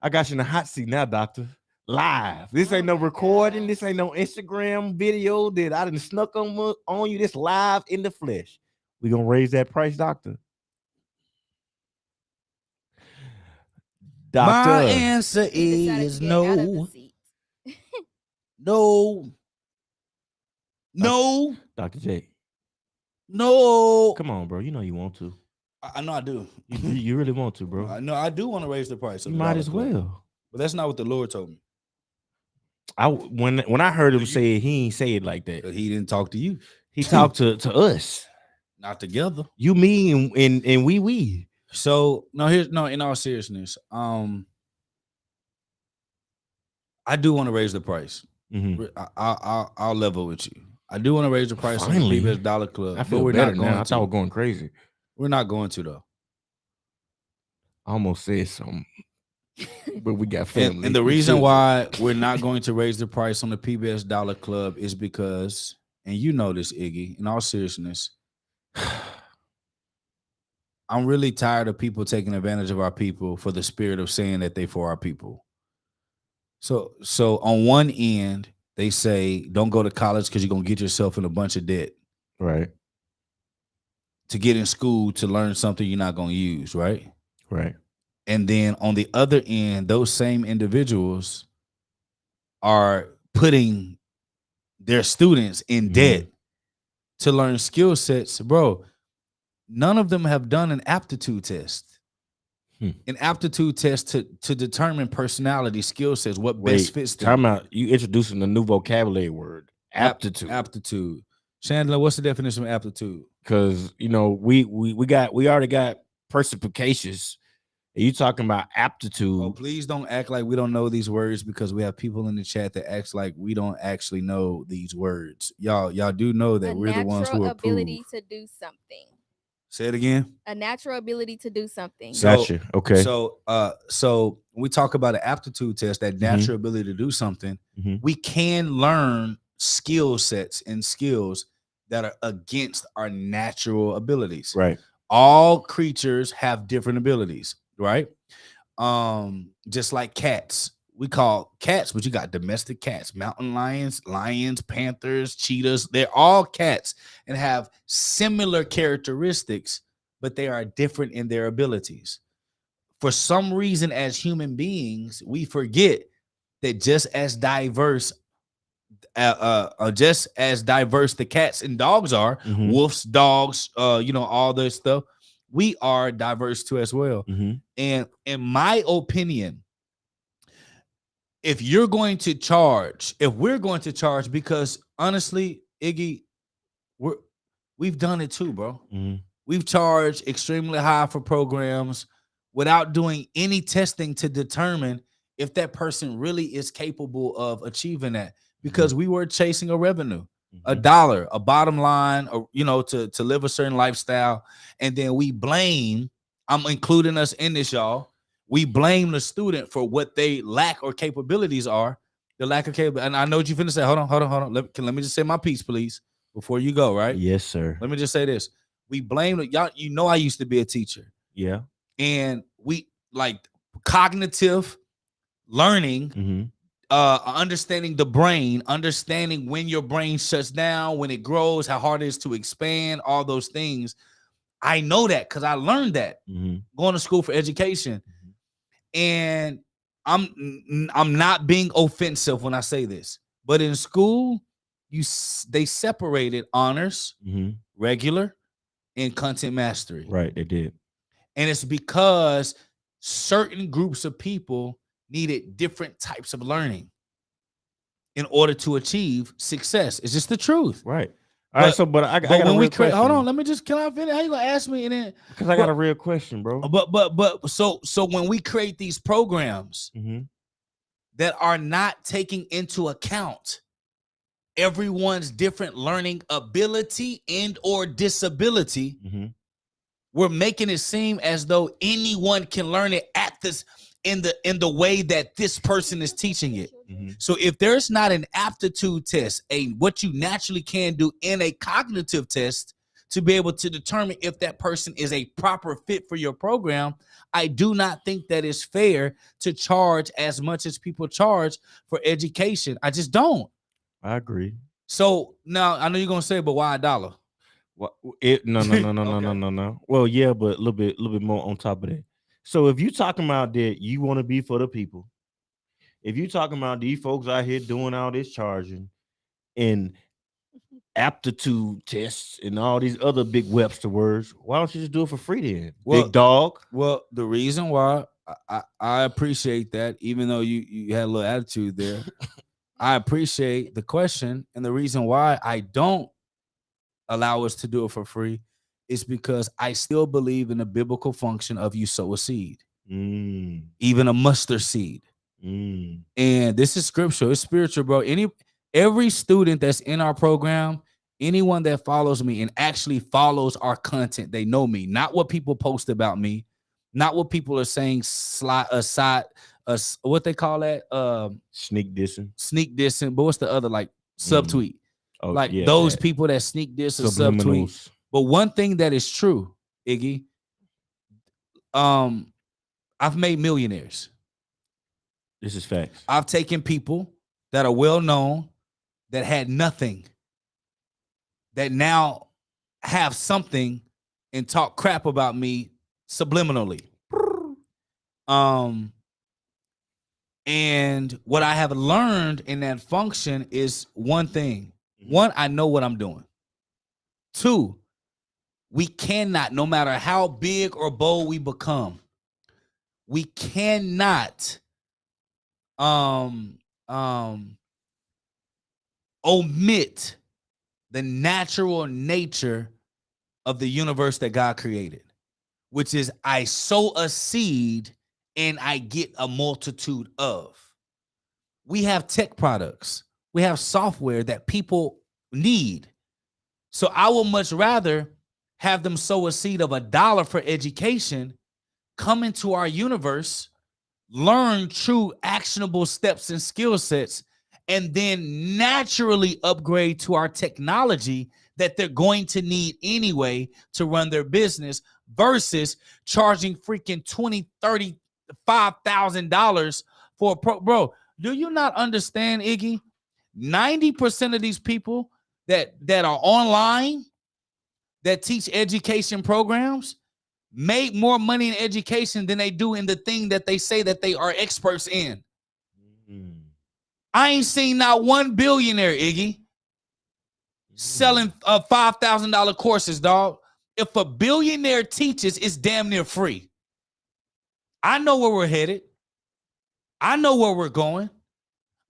I got you in the hot seat now, doctor. Live. This ain't no recording. God. This ain't no Instagram video that I done snuck on you. This live in the flesh. We gonna raise that price, doctor. Doctor. My answer He decided is to get out of the no. seat. No. Dr. J. No. Come on, bro. You know you want to. I know I do. You really want to, bro. I know I do want to raise the price. You of the might dollar as club, well. but that's not what the Lord told me. When I heard him say it, he ain't say it like that. He didn't talk to you. He talked to us. Not together. You, me, and we. So no, in all seriousness, I do want to raise the price. Mm-hmm. I'll level with you. I do want to raise the price on the PBS Dollar Club. I feel but we're better not going now. I to. thought we're going crazy. We're not going to though. I almost said something, but we got family. And the reason why we're not going to raise the price on the PBS Dollar Club is because, and you know this, Iggy, in all seriousness, I'm really tired of people taking advantage of our people for the spirit of saying that they for our people. So on one end, they say, don't go to college because you're going to get yourself in a bunch of debt. Right. To get in school to learn something you're not going to use, right? Right. And then on the other end, those same individuals are putting their students in debt to learn skill sets. Bro, none of them have done an aptitude test. An aptitude test to determine personality, skill sets, what best fits them. Time out. You introducing a new vocabulary word. Aptitude. Aptitude. Chandler, what's the definition of aptitude? Because we already got perspicacious. And you talking about aptitude. Oh, please don't act like we don't know these words, because we have people in the chat that acts like we don't actually know these words. Y'all do know that we're the ones who are ability to do something. Say it again. A natural ability to do something. Gotcha. Okay. So when we talk about an aptitude test, that natural ability to do something, we can learn skill sets and skills that are against our natural abilities. Right. All creatures have different abilities, right? Just like cats. We call cats, but you got domestic cats, mountain lions, panthers, cheetahs. They're all cats and have similar characteristics, but they are different in their abilities. For some reason, as human beings, we forget that just as diverse the cats and dogs are, wolves, dogs, all this stuff, we are diverse too as well. And in my opinion, if we're going to charge, because honestly, Iggy, we've done it too, bro. We've charged extremely high for programs without doing any testing to determine if that person really is capable of achieving that, because we were chasing a revenue, a dollar, a bottom line, or to live a certain lifestyle. And then we blame, I'm including us in this, y'all. We blame the student for what they lack or capabilities are, the lack of capability. And I know what you're finna say. Hold on. Let me just say my piece, please, before you go, right? Yes, sir. Let me just say this. We blame y'all. I used to be a teacher. Yeah. And we like cognitive learning, understanding the brain, understanding when your brain shuts down, when it grows, how hard it is to expand, all those things. I know that because I learned that going to school for education. And I'm not being offensive when I say this, but in school, they separated honors, regular, and content mastery. Right, they did. And it's because certain groups of people needed different types of learning in order to achieve success. It's just the truth. Right. All right, so I got when a we real question. Hold on, let me just, can I finish? How you gonna ask me? And then because I got a real question, bro. But so when we create these programs that are not taking into account everyone's different learning ability and or disability, we're making it seem as though anyone can learn it at this in the way that this person is teaching it. So if there's not an aptitude test, what you naturally can do in a cognitive test to be able to determine if that person is a proper fit for your program, I do not think that it's fair to charge as much as people charge for education. I just don't. I agree. So now I know you're gonna say, but why $1? No. Well, yeah, but a little bit more on top of that. So if you talking about that you want to be for the people, if you talking about these folks out here doing all this charging and aptitude tests and all these other big Webster words, why don't you just do it for free then? Well, big dog. Well, the reason why I appreciate that, even though you had a little attitude there, I appreciate the question. And the reason why I don't allow us to do it for free is because I still believe in the biblical function of you sow a seed, even a mustard seed. And this is scriptural, it's spiritual, bro. Every student that's in our program, anyone that follows me and actually follows our content, they know me, not what people post about me, not what people are saying what they call that, sneak dissing, but what's the other, like subtweet, those people that sneak diss or subtweet. But one thing that is true, Iggy, I've made millionaires. This is facts. I've taken people that are well known, that had nothing, that now have something and talk crap about me subliminally. And what I have learned in that function is one thing. One, I know what I'm doing. Two, we cannot, no matter how big or bold we become, we cannot omit the natural nature of the universe that God created, which is I sow a seed and I get a multitude of. We have tech products. We have software that people need. So I will much rather have them sow a seed of $1 for education, come into our universe, learn true actionable steps and skill sets, and then naturally upgrade to our technology that they're going to need anyway to run their business, versus charging freaking $20,000, $30,000, $5,000 for a pro. Bro, do you not understand, Iggy? 90% of these people that are online, that teach education programs, make more money in education than they do in the thing that they say that they are experts in. I ain't seen not one billionaire, Iggy, selling $5,000 courses, dog. If a billionaire teaches, it's damn near free. I know where we're headed. I know where we're going.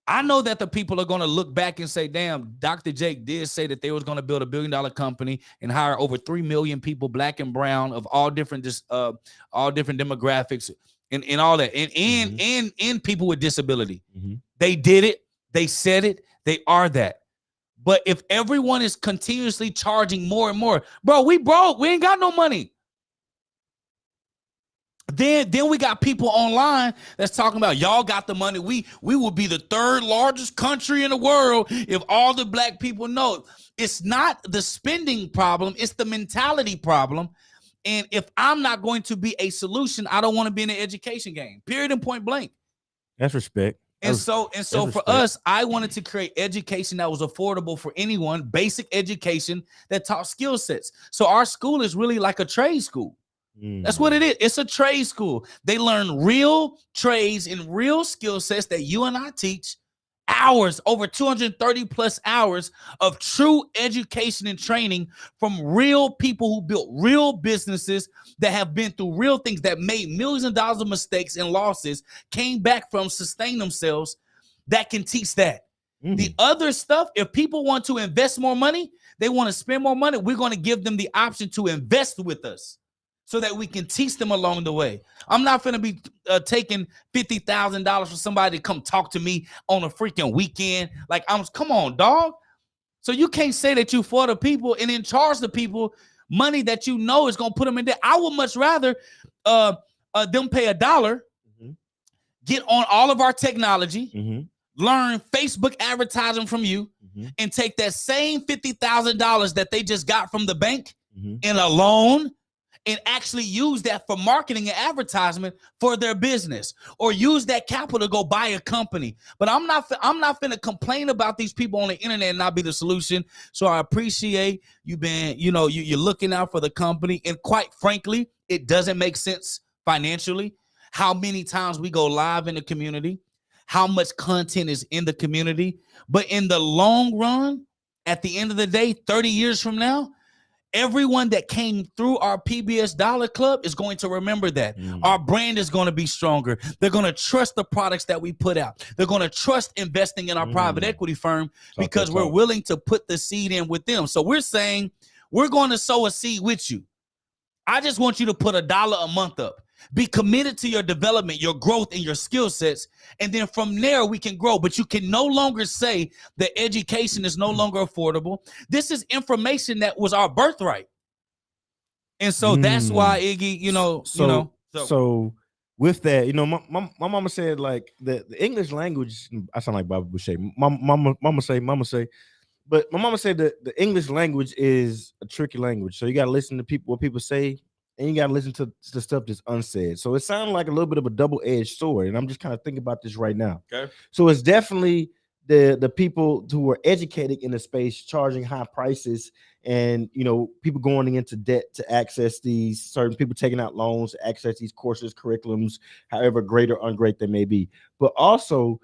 I know that the people are going to look back and say, damn, Dr. Jake did say that they was going to build $1 billion company and hire over 3 million people, black and brown, of all different demographics and all that. And people with disability. They did it. They said it. They are that. But if everyone is continuously charging more and more, bro, we broke. We ain't got no money. Then we got people online that's talking about y'all got the money. We will be the 3rd largest country in the world if all the black people know. It's not the spending problem. It's the mentality problem. And if I'm not going to be a solution, I don't want to be in the education game, period and point blank. That's respect. And so for us, I wanted to create education that was affordable for anyone, basic education that taught skill sets. So our school is really like a trade school. That's what it is. It's a trade school. They learn real trades and real skill sets that you and I teach. Hours, over 230 plus hours of true education and training from real people who built real businesses, that have been through real things, that made millions of dollars of mistakes and losses, came back from, sustain themselves, that can teach that. The other stuff, if people want to invest more money, they want to spend more money, we're going to give them the option to invest with us, so that we can teach them along the way. I'm not going to be taking $50,000 for somebody to come talk to me on a freaking weekend. Like, come on, dog. So you can't say that you for the people and then charge the people money that you know is going to put them in debt. I would much rather them pay $1, get on all of our technology, learn Facebook advertising from you, and take that same $50,000 that they just got from the bank in a loan, and actually use that for marketing and advertisement for their business, or use that capital to go buy a company. But I'm not finna complain about these people on the internet and not be the solution. So I appreciate you being, you're looking out for the company. And quite frankly, it doesn't make sense financially, how many times we go live in the community, how much content is in the community. But in the long run, at the end of the day, 30 years from now, everyone that came through our PBS Dollar Club is going to remember that. Our brand is going to be stronger. They're going to trust the products that we put out. They're going to trust investing in our private equity firm because we're willing to put the seed in with them. So we're saying we're going to sow a seed with you. I just want you to put $1 a month up. Be committed to your development, your growth, and your skill sets. And then from there, we can grow. But you can no longer say that education is no longer affordable. This is information that was our birthright. And so that's why, Iggy, So with that, my mama said, like, the English language, I sound like Bobby Boucher. Mama say. But my mama said that the English language is a tricky language. So you got to listen to what people say, and you got to listen to the stuff that's unsaid. So it sounded like a little bit of a double-edged sword. And I'm just kind of thinking about this right now. Okay. So it's definitely the people who are educated in the space charging high prices, and people going into debt to access these, certain people taking out loans to access these courses, curriculums, however great or ungreat they may be. But also,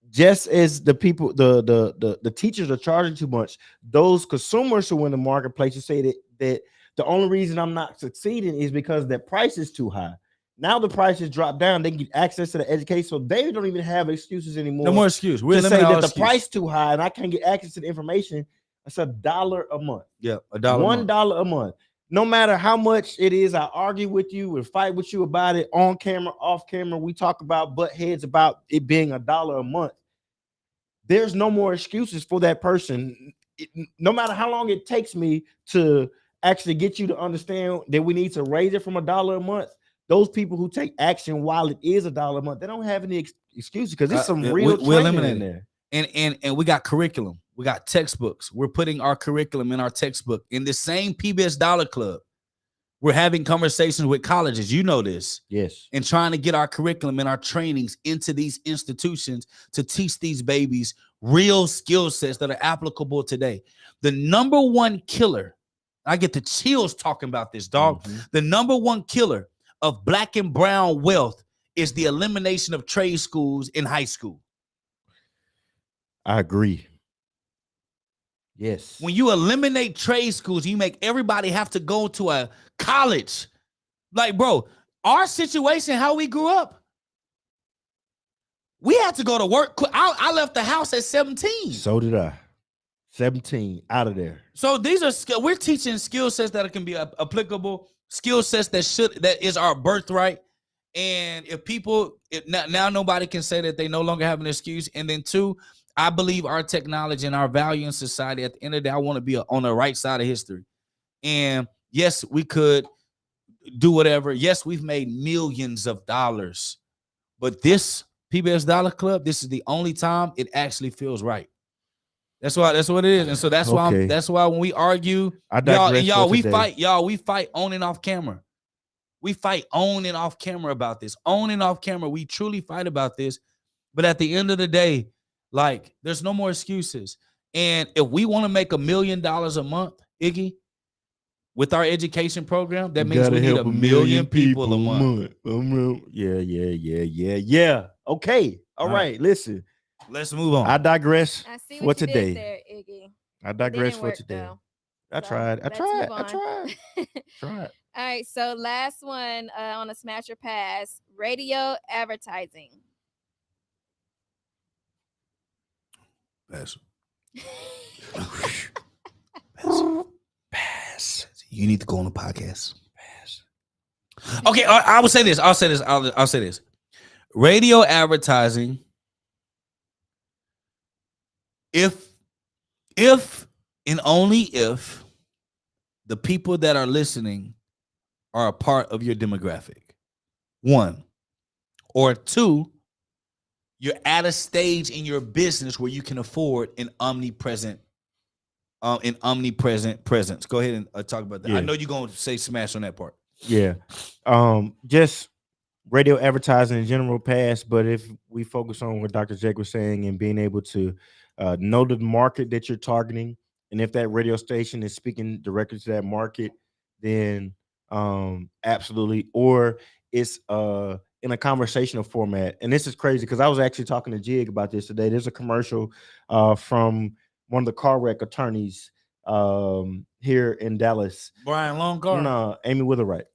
just as the people, the teachers are charging too much, those consumers who are in the marketplace who say that the only reason I'm not succeeding is because the price is too high. Now the prices drop down, they get access to the education, so they don't even have excuses anymore. No more excuse. We're to say that the price too high and I can't get access to the information. It's $1 a month. Yeah, $1 a month. No matter how much it is, I argue with you and fight with you about it on camera, off camera. We talk about butt heads about it being $1 a month. There's no more excuses for that person. No matter how long it takes me to actually get you to understand that we need to raise it from $1 a month, those people who take action while it is $1 a month, they don't have any excuses because there's some real training in there. And we got curriculum. We got textbooks. We're putting our curriculum in our textbook. In the same PBS Dollar Club, we're having conversations with colleges. You know this. Yes. And trying to get our curriculum and our trainings into these institutions to teach these babies real skill sets that are applicable today. The number one killer, I get the chills talking about this, dog. The number one killer of Black and brown wealth is the elimination of trade schools in high school. I agree. Yes. When you eliminate trade schools, you make everybody have to go to a college. Like, bro, our situation, how we grew up, we had to go to work. I left the house at 17. So did I. 17, out of there. So these are we're teaching skill sets that can be applicable, skill sets that is our birthright. And if now nobody can say that they no longer have an excuse. And then two, I believe our technology and our value in society, at the end of the day, I want to be on the right side of history. And yes, we could do whatever. Yes, we've made millions of dollars. But this PBS Dollar Club, this is the only time it actually feels right. That's what it is. And so that's why when we argue, we fight on and off camera. We fight on and off camera about this. On and off camera, we truly fight about this. But at the end of the day, like, there's no more excuses. And if we want to make $1 million a month, Iggy, with our education program, that means we need 1 million people a month. Yeah. Okay. All right. Listen. Let's move on. I digress for today. There, Iggy. I digress for today. Though. I tried. All right. So last one on a smash or pass, radio advertising. Pass. Pass. You need to go on the podcast. Pass. Okay, I will say this. I'll say this. Radio advertising. If and only if the people that are listening are a part of your demographic, one, or two, you're at a stage in your business where you can afford an omnipresent presence. Go ahead and talk about that. Yeah. I know you're going to say smash on that part. Yeah. Just radio advertising in general pass, but if we focus on what Dr. Jake was saying and being able to know the market that you're targeting, and if that radio station is speaking directly to that market, then absolutely. Or it's in a conversational format. And this is crazy because I was actually talking to Jig about this today. There's a commercial from one of the car wreck attorneys here in Dallas. Brian Longcar. No, Amy Witherite.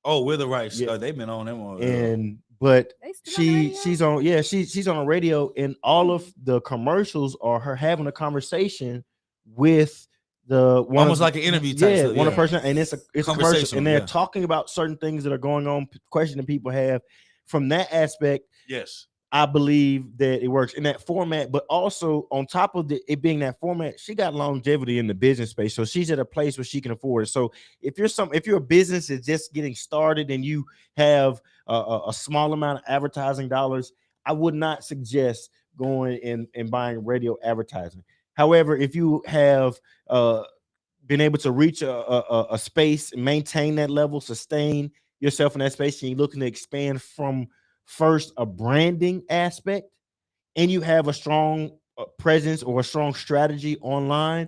Oh, with the right. Yeah. They've been on them. And but They still on the radio? she's on, yeah, she's on the radio, and all of the commercials are her having a conversation with the one Almost of, like an interview type yeah, stuff, one yeah. of person, and it's a commercial, Conversational, and they're yeah. talking about certain things that are going on, questions that people have. From that aspect, Yes. I believe that it works in that format, but also on top of it being that format, she got longevity in the business space, so she's at a place where she can afford it. So if you're a business that's just getting started and you have a small amount of advertising dollars, I would not suggest going and buying radio advertising. However, if you have been able to reach a space, maintain that level, sustain yourself in that space, and you're looking to expand from first a branding aspect, and you have a strong presence or a strong strategy online,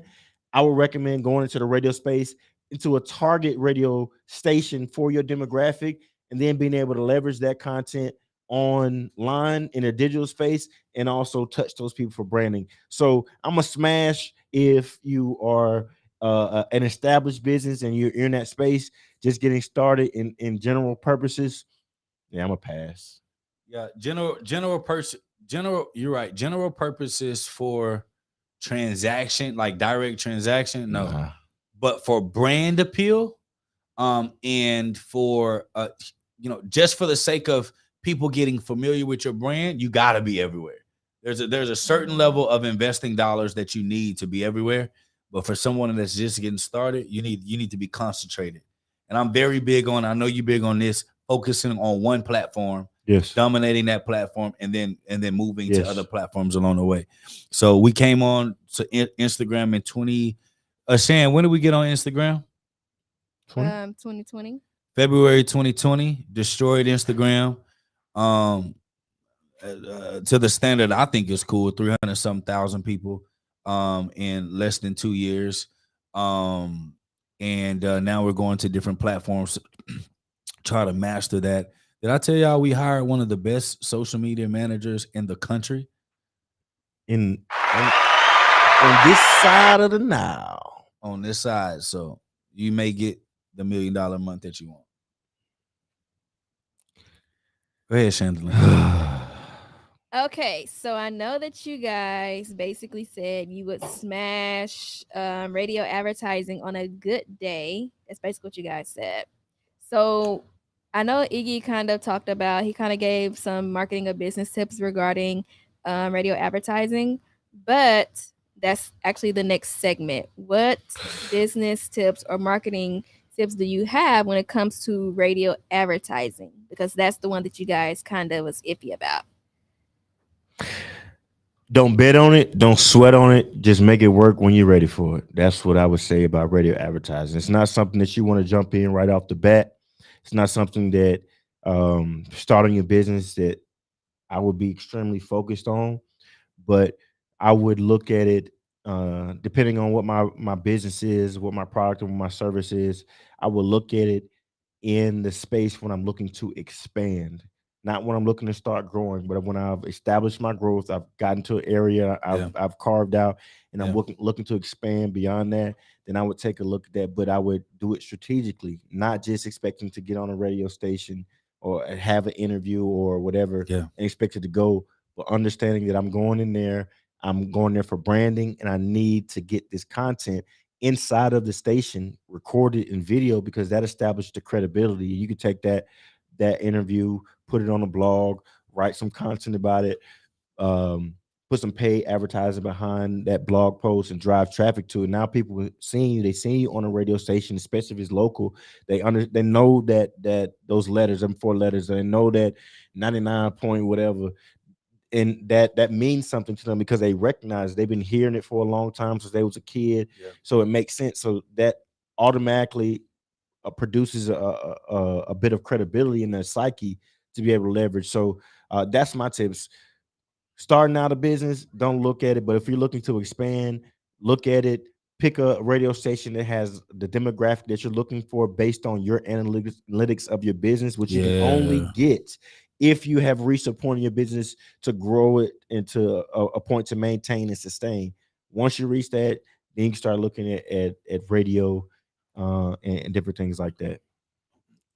I would recommend going into the radio space, into a target radio station for your demographic, and then being able to leverage that content online in a digital space and also touch those people for branding. So I'm a smash if you are an established business and you're in that space, just getting started in general purposes. Yeah, I'm a pass. Yeah, general. You're right. General purposes for transaction, like direct transaction, no. Nah. But for brand appeal, and for just for the sake of people getting familiar with your brand, you got to be everywhere. There's a certain level of investing dollars that you need to be everywhere. But for someone that's just getting started, you need to be concentrated. And I'm very big on. I know you're big on this, focusing on one platform. Yes. Dominating that platform, and then moving Yes. to other platforms along the way. So we came on to Instagram in 20. Shan, when did we get on Instagram? 2020. February 2020. Destroyed Instagram. To the standard I think is cool. 300 some thousand people in less than 2 years. And now we're going to different platforms to try to master that. Did I tell y'all we hired one of the best social media managers in the country? On this side of the Nile. On this side. So you may get the $1 million a month that you want. Go ahead, Chandler. Okay, so I know that you guys basically said you would smash radio advertising on a good day. That's basically what you guys said. So I know Iggy kind of talked about, he kind of gave some marketing or business tips regarding radio advertising, but that's actually the next segment. What business tips or marketing tips do you have when it comes to radio advertising? Because that's the one that you guys kind of was iffy about. Don't bet on it. Don't sweat on it. Just make it work when you're ready for it. That's what I would say about radio advertising. It's not something that you want to jump in right off the bat. It's not something that starting your business that I would be extremely focused on. But I would look at it depending on what my business is, what my product and what my service is. I will look at it in the space when I'm looking to expand, not when I'm looking to start growing, but when I've established my growth, I've gotten to an area I've carved out, and I'm looking to expand beyond that. Then I would take a look at that, but I would do it strategically, not just expecting to get on a radio station or have an interview or whatever and expect it to go, but understanding that I'm going there for branding, and I need to get this content inside of the station recorded in video, because that established the credibility. You could take that interview, put it on a blog, write some content about it, put some paid advertising behind that blog post and drive traffic to it. Now people seeing you, they see you on a radio station, especially if it's local. They know that those letters, them 4 letters, they know that 99 point whatever, and that means something to them because they recognize they've been hearing it for a long time since they was a kid. So it makes sense. So that automatically produces a bit of credibility in their psyche to be able to leverage. So that's my tips. Starting out a business, don't look at it, but if you're looking to expand, look at it, pick a radio station that has the demographic that you're looking for based on your analytics of your business, which you can only get if you have reached a point in your business to grow it into a point to maintain and sustain. Once you reach that, then you can start looking at radio and different things like that.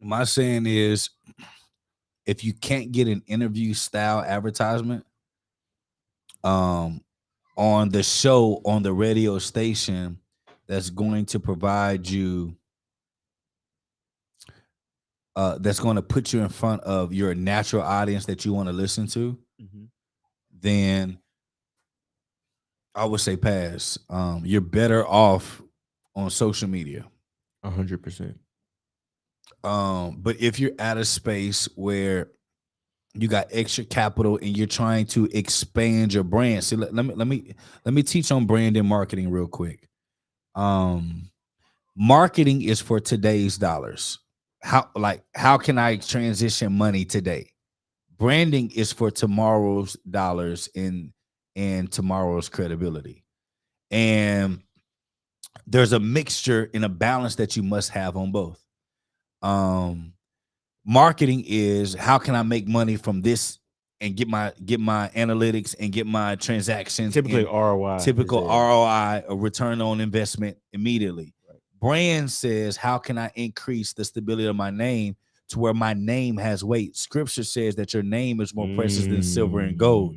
My saying is, if you can't get an interview style advertisement on the show on the radio station that's going to provide you that's going to put you in front of your natural audience that you want to listen to, then I would say pass. You're better off on social media. 100%. But if you're at a space where you got extra capital and you're trying to expand your brand, see, let me teach on brand and marketing real quick. Marketing is for today's dollars. How can I transition money today? Branding is for tomorrow's dollars and tomorrow's credibility. And there's a mixture and a balance that you must have on both. Marketing is how can I make money from this and get my analytics and get my transactions. Typically ROI. Typical ROI, a return on investment immediately. Right. Brand says how can I increase the stability of my name to where my name has weight. Scripture says that your name is more precious than silver and gold.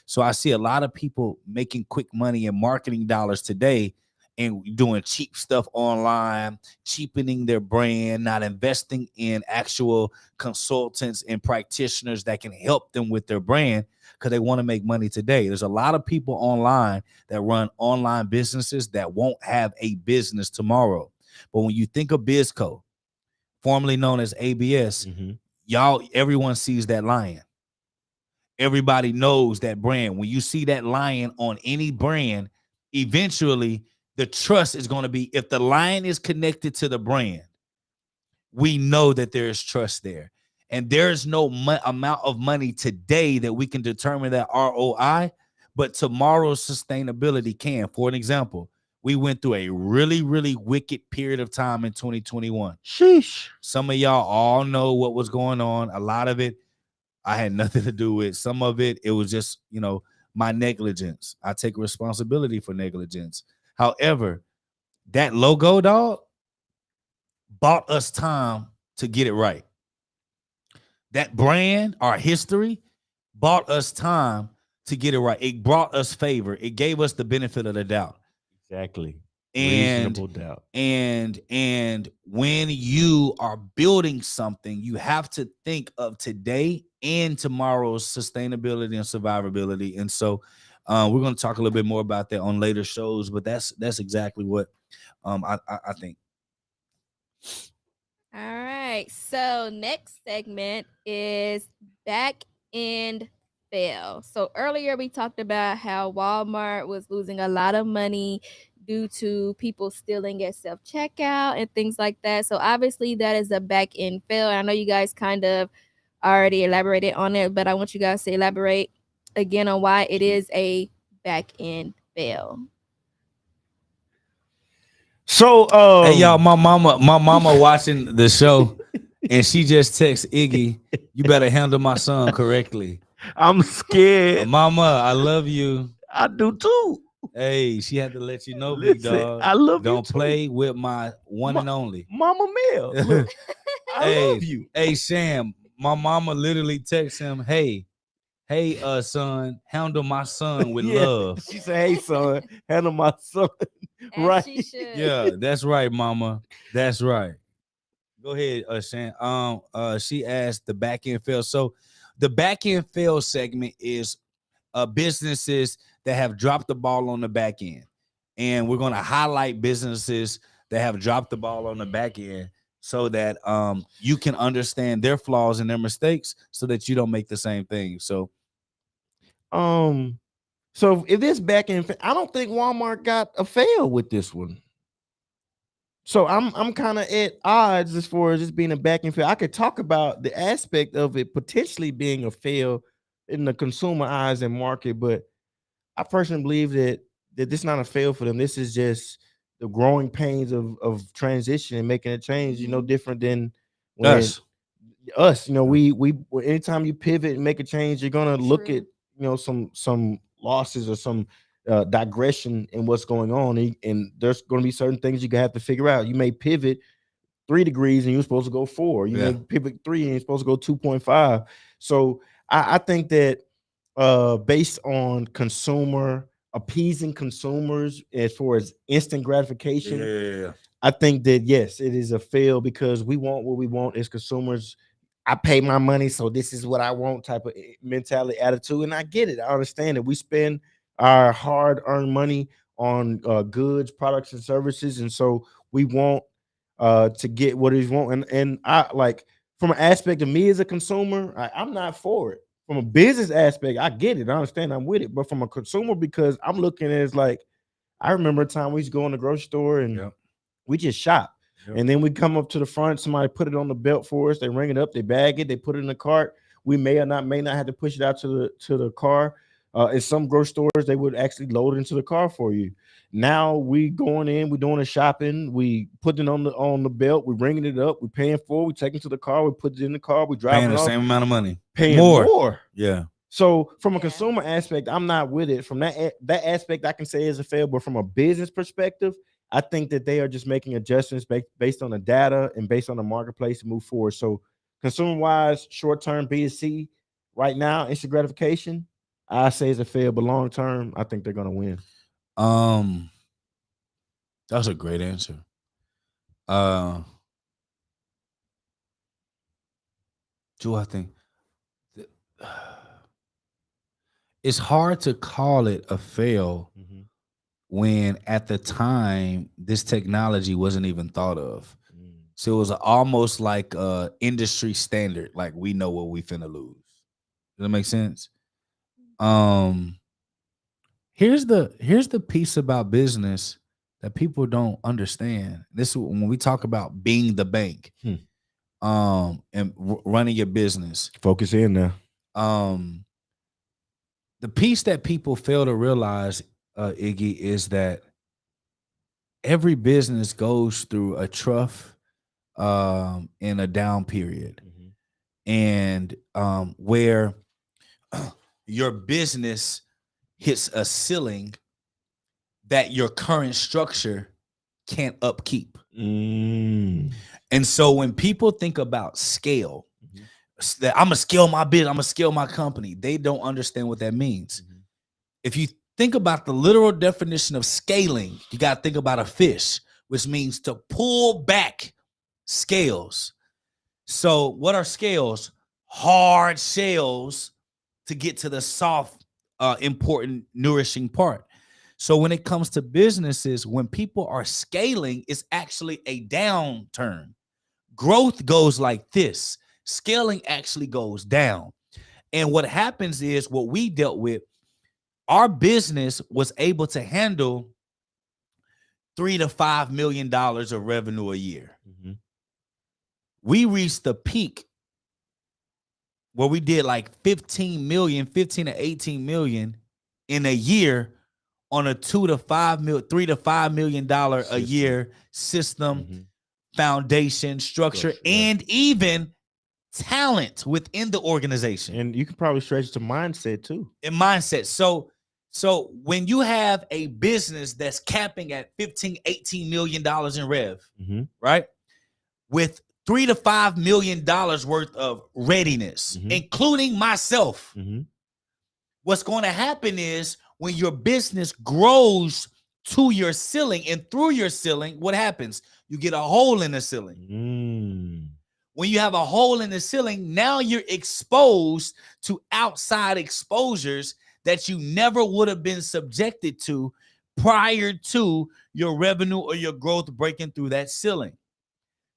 So I see a lot of people making quick money and marketing dollars today and doing cheap stuff online, cheapening their brand, not investing in actual consultants and practitioners that can help them with their brand because they want to make money today. There's a lot of people online that run online businesses that won't have a business tomorrow. But when you think of Bizco, formerly known as ABS, everyone sees that lion. Everybody knows that brand. When you see that lion on any brand, eventually the trust is going to be, if the lion is connected to the brand, we know that there is trust there. And there's no amount of money today that we can determine that ROI, but tomorrow's sustainability can. For an example, we went through a really, really wicked period of time in 2021. Sheesh. Some of y'all all know what was going on. A lot of it I had nothing to do with. Some of it, it was just, my negligence. I take responsibility for negligence. However, that logo, dog, bought us time to get it right. That brand, our history, bought us time to get it right. It brought us favor. It gave us the benefit of the doubt. Exactly. Reasonable doubt. And when you are building something, you have to think of today and tomorrow's sustainability and survivability. And so we're going to talk a little bit more about that on later shows, but that's exactly what I think. All right. So next segment is back end fail. So earlier we talked about how Walmart was losing a lot of money due to people stealing at self-checkout and things like that. So obviously that is a back end fail. I know you guys kind of already elaborated on it, but I want you guys to elaborate again on why it is a back end fail. So hey y'all, my mama watching the show and she just texts Iggy, you better handle my son correctly. I'm scared. Mama, I love you. I do too. Hey, she had to let you know, big dog. I love you. Don't play with my one and only. Mama Mel. Look, I love you. Hey, Sam, my mama literally texts him, hey, son, handle my son with love. She said, hey, son, handle my son. Right. Yeah, that's right, mama. That's right. Go ahead, Sam. She asked the back end fail. So the back end fail segment is businesses that have dropped the ball on the back end. And we're going to highlight businesses that have dropped the ball on the back end so that you can understand their flaws and their mistakes so that you don't make the same thing. So if this back end, I don't think Walmart got a fail with this one. So I'm kind of at odds as far as this being a back end fail. I could talk about the aspect of it potentially being a fail in the consumer eyes and market, but I personally believe that this is not a fail for them. This is just the growing pains of transition and making a change, you know, different than when us, you know, we anytime you pivot and make a change, you're gonna look at, you know, some losses or some digression in what's going on, and there's going to be certain things you have to figure out. You may pivot 3 degrees and you're supposed to go 4. You may pivot 3 and you're supposed to go 2.5. So I think that based on appeasing consumers as far as instant gratification, I think that yes, it is a fail, because we want what we want as consumers. I pay my money, so this is what I want type of mentality, attitude. And I get it. I understand it. We spend our hard-earned money on goods, products, and services. And so we want to get what we want. And I like, from an aspect of me as a consumer, I'm not for it. From a business aspect, I get it. I understand, I'm with it. But from a consumer, because I'm looking at it as like, I remember a time we used to go in the grocery store and we just shop. And then we come up to the front, somebody put it on the belt for us, they ring it up, they bag it, they put it in the cart. We may not have to push it out to the car. In some grocery stores, they would actually load it into the car for you. Now we going in, we're doing the shopping, we put it on the belt, we're ringing it up, we're paying for it, we take it to the car, we put it in the car, we drive paying the same amount of money, paying more. Yeah. So from a consumer aspect, I'm not with it. From that aspect, I can say is a fail. But from a business perspective, I think that they are just making adjustments based on the data and based on the marketplace to move forward. So consumer-wise, short-term B2C, right now, instant gratification, I say is a fail. But long-term, I think they're going to win. That's a great answer. Do I think it's hard to call it a fail when at the time this technology wasn't even thought of. So it was almost like a industry standard, like we know what we finna lose. Does that make sense? Here's the piece about business that people don't understand. This is when we talk about being the bank, and running your business. Focus in now. The piece that people fail to realize, Iggy, is that every business goes through a trough and a down period. And where your business hits a ceiling that your current structure can't upkeep. And so when people think about scale, that I'm gonna scale my business, I'm gonna scale my company, they don't understand what that means. If you think about the literal definition of scaling, you got to think about a fish, which means to pull back scales. So what are scales? Hard shells to get to the soft, important, nourishing part. So when it comes to businesses, when people are scaling, it's actually a downturn. Growth goes like this. Scaling actually goes down. And what happens is, what we dealt with, our business was able to handle $3 to $5 million of revenue a year. We reached the peak where we did like 15 to 18 million in a year on a $3 to $5 million a year system, foundation, structure, and even talent within the organization. And you can probably stretch it to mindset too. And mindset. So when you have a business that's capping at 15, 18 million dollars in rev, right? With $3 to $5 million worth of readiness, including myself. What's going to happen is, when your business grows to your ceiling and through your ceiling, what happens? You get a hole in the ceiling. When you have a hole in the ceiling, now you're exposed to outside exposures that you never would have been subjected to prior to your revenue or your growth breaking through that ceiling.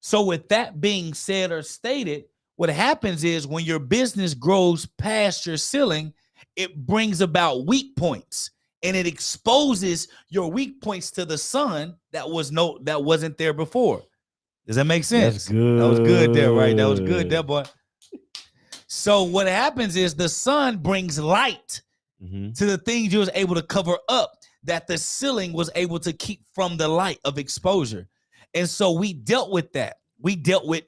So with that being said or stated, what happens is, when your business grows past your ceiling, it brings about weak points, and it exposes your weak points to the sun that wasn't there before. Does that make sense? That's good. That was good there, right? That was good there, boy. So what happens is, the sun brings light to the things you was able to cover up that the ceiling was able to keep from the light of exposure. And so we dealt with that. We dealt with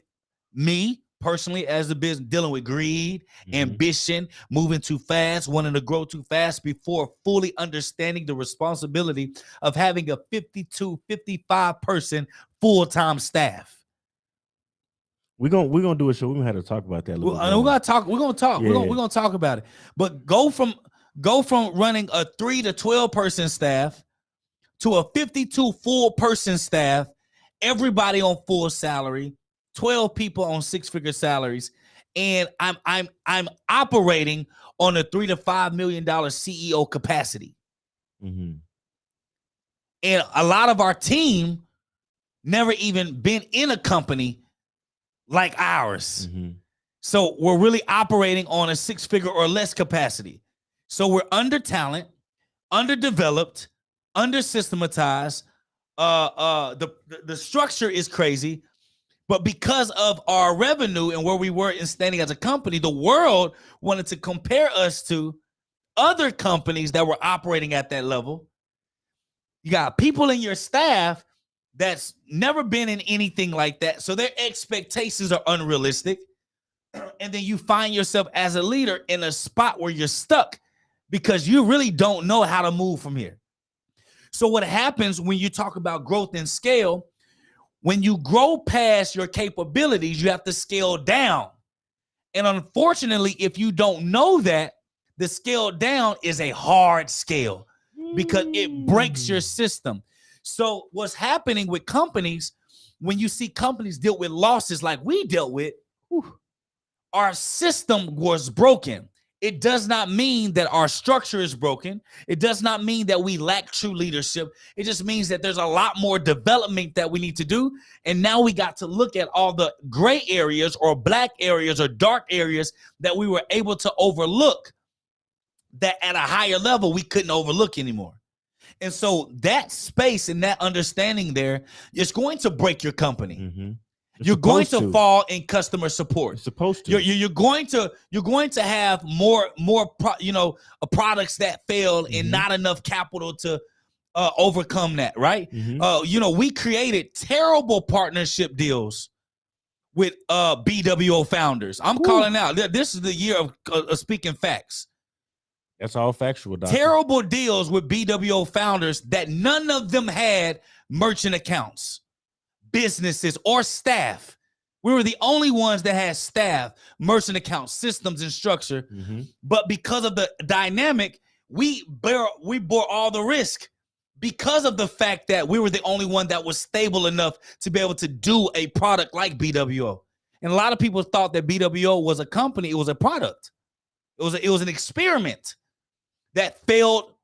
me personally as a business, dealing with greed, ambition, moving too fast, wanting to grow too fast before fully understanding the responsibility of having a 52, 55 person full-time staff. We're gonna do a show. We're gonna have to talk about that a little bit. We're gonna talk. Yeah. We're gonna talk about it. But go from running a 3 to 12 person staff to a 52 full person staff, everybody on full salary, 12 people on 6-figure salaries, and I'm operating on a $3 to $5 million CEO capacity. And a lot of our team never even been in a company like ours. So we're really operating on a 6-figure or less capacity. So we're under talent, underdeveloped, under systematized. The structure is crazy, but because of our revenue and where we were in standing as a company, the world wanted to compare us to other companies that were operating at that level. You got people in your staff that's never been in anything like that, so their expectations are unrealistic. And then you find yourself as a leader in a spot where you're stuck because you really don't know how to move from here. So what happens when you talk about growth and scale, when you grow past your capabilities, you have to scale down. And unfortunately, if you don't know that, the scale down is a hard scale because it breaks your system. So what's happening with companies, when you see companies deal with losses like we dealt with, our system was broken. It does not mean that our structure is broken. It does not mean that we lack true leadership. It just means that there's a lot more development that we need to do. And now we got to look at all the gray areas or black areas or dark areas that we were able to overlook that at a higher level we couldn't overlook anymore. And so that space and that understanding there is going to break your company. You're going to fall in customer support. It's supposed to. You're going to have more products that fail and not enough capital to overcome that, right? We created terrible partnership deals with BWO founders. I'm calling out. This is the year of speaking facts. That's all factual, Doctor. Terrible deals with BWO founders that none of them had merchant accounts, businesses, or staff. We were the only ones that had staff, merchant accounts, systems, and structure. But because of the dynamic, we bore all the risk because of the fact that we were the only one that was stable enough to be able to do a product like BWO. And a lot of people thought that BWO was a company. It was a product. It was an experiment that failed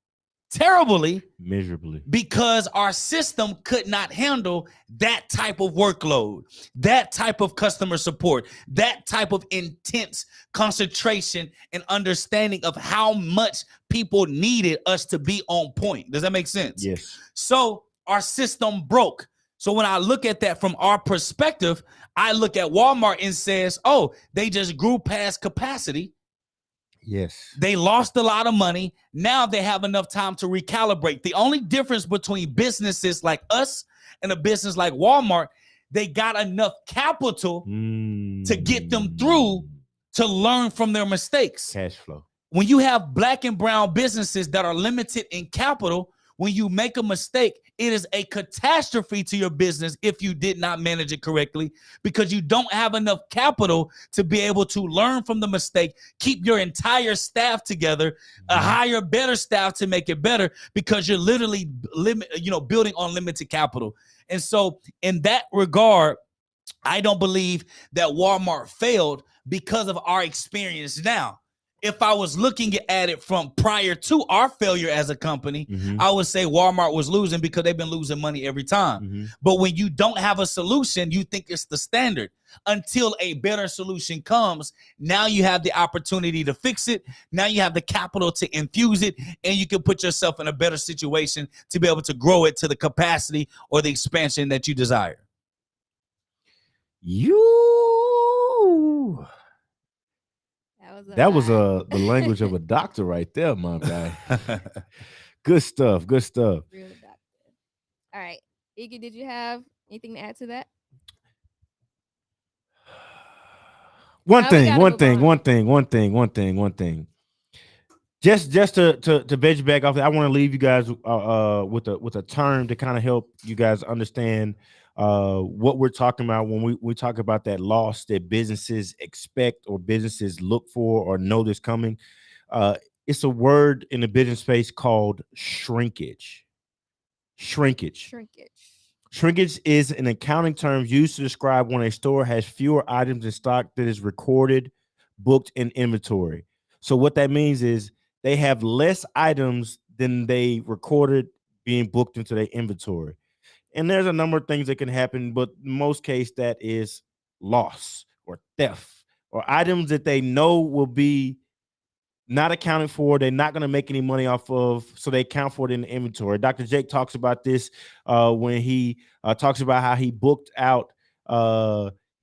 terribly, miserably, because our system could not handle that type of workload, that type of customer support, that type of intense concentration and understanding of how much people needed us to be on point. Does that make sense? Yes. So our system broke. So when I look at that from our perspective, I look at Walmart and says, oh, they just grew past capacity. Yes. They lost a lot of money. Now they have enough time to recalibrate. The only difference between businesses like us and a business like Walmart, they got enough capital to get them through to learn from their mistakes. Cash flow. When you have black and brown businesses that are limited in capital, when you make a mistake, it is a catastrophe to your business if you did not manage it correctly, because you don't have enough capital to be able to learn from the mistake, keep your entire staff together, hire better staff to make it better, because you're literally building on limited capital. And so in that regard, I don't believe that Walmart failed because of our experience now. If I was looking at it from prior to our failure as a company, I would say Walmart was losing because they've been losing money every time. But when you don't have a solution, you think it's the standard until a better solution comes. Now you have the opportunity to fix it. Now you have the capital to infuse it, and you can put yourself in a better situation to be able to grow it to the capacity or the expansion that you desire. That was the language of a doctor right there, my guy. Good stuff. Good stuff. Real adopted. All right. Iggy, did you have anything to add to that? One Now we thing, gotta one move thing, on. one thing, one thing, one thing, one thing. Just to veg back off, I want to leave you guys with a term to kind of help you guys understand what we're talking about when we talk about that loss that businesses expect or businesses look for or know that's coming. It's a word in the business space called shrinkage. Shrinkage. Shrinkage. Shrinkage is an accounting term used to describe when a store has fewer items in stock that is recorded, booked in inventory. So what that means is they have less items than they recorded being booked into their inventory. And there's a number of things that can happen, but in most case that is loss or theft or items that they know will be not accounted for, they're not going to make any money off of, so they account for it in the inventory. Dr. Jake talks about this when he talks about how he booked out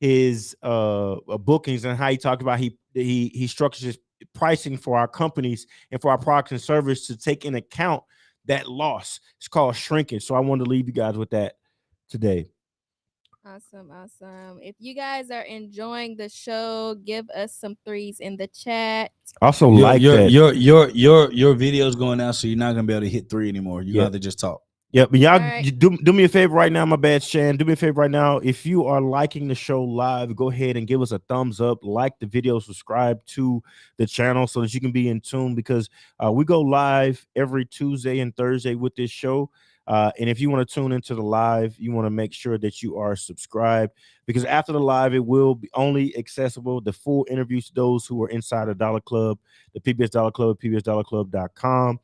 his bookings and how he talked about he structures his pricing for our companies and for our products and service to take in account that loss. It's called shrinkage. So I wanted to leave you guys with that today. Awesome, awesome. If you guys are enjoying the show, give us some threes in the chat. Also, Your like your that. your video's going out, so you're not gonna be able to hit 3 anymore. You're gonna have to just talk. Yeah, but y'all All right. you do me a favor right now. My bad, Shan. Do me a favor right now. If you are liking the show live, go ahead and give us a thumbs up, like the video, subscribe to the channel so that you can be in tune because we go live every Tuesday and Thursday with this show. And if you want to tune into the live, you want to make sure that you are subscribed because after the live, it will be only accessible. The full interviews to those who are inside the Dollar Club, the PBS Dollar Club, pbsdollarclub.com.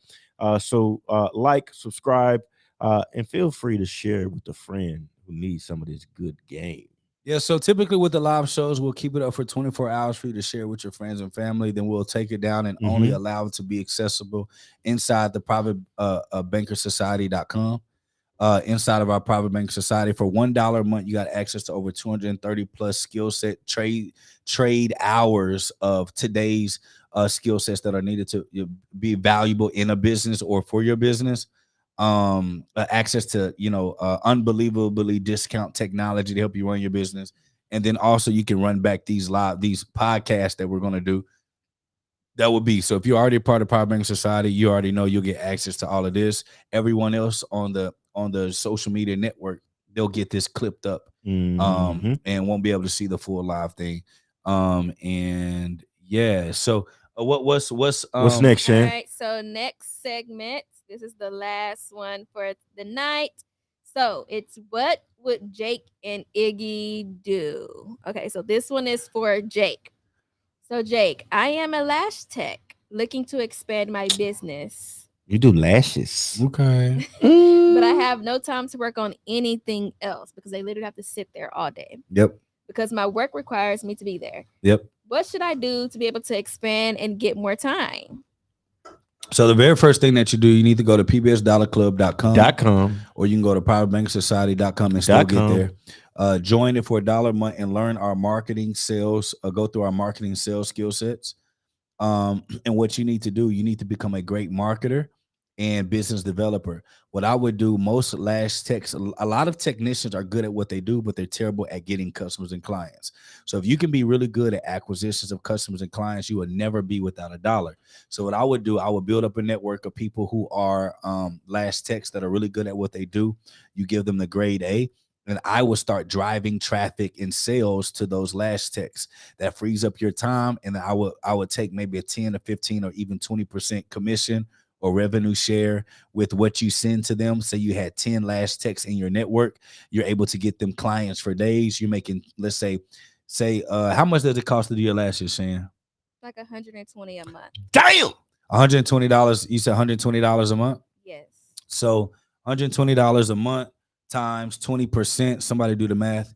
So like, subscribe. And feel free to share with a friend who needs some of this good game. Yeah, so typically with the live shows, we'll keep it up for 24 hours for you to share with your friends and family. Then we'll take it down and only allow it to be accessible inside the private bankersociety.com. Inside of our private banking society for $1 a month, you got access to over 230 plus skill set trade hours of today's skill sets that are needed to be valuable in a business or for your business. Access to unbelievably discount technology to help you run your business, and then also you can run back these podcasts that we're going to do. That would be so. If you're already a part of Private Banking Society, you already know you'll get access to all of this. Everyone else on the social media network, they'll get this clipped up, and won't be able to see the full live thing. And yeah, so what's next, Shan? All right, so next segment. This is the last one for the night. So it's what would Jake and Iggy do? Okay, so this one is for Jake. So Jake, I am a lash tech looking to expand my business. You do lashes. Okay. But I have no time to work on anything else because they literally have to sit there all day. Yep. Because my work requires me to be there. Yep. What should I do to be able to expand and get more time? So the very first thing that you do, you need to go to pbsdollarclub.com or you can go to privatebanksociety.com and still get there. Join it for $1 a month and learn our marketing sales, go through our marketing sales skill sets. And what you need to do, you need to become a great marketer and business developer. What I would do, most lash techs, a lot of technicians are good at what they do, but they're terrible at getting customers and clients. So if you can be really good at acquisitions of customers and clients, you will never be without $1. So what I would do, I would build up a network of people who are lash techs that are really good at what they do. You give them the grade A. And I will start driving traffic and sales to those lash techs. That frees up your time, and I would take maybe a 10 or 15 or even 20% commission or revenue share with what you send to them. Say you had 10 lash techs in your network, you're able to get them clients for days. You're making, let's say, how much does it cost to do your lashes, Shan? Like $120 a month. Damn. $120. You said $120 a month? Yes. So $120 a month times 20%. Somebody do the math.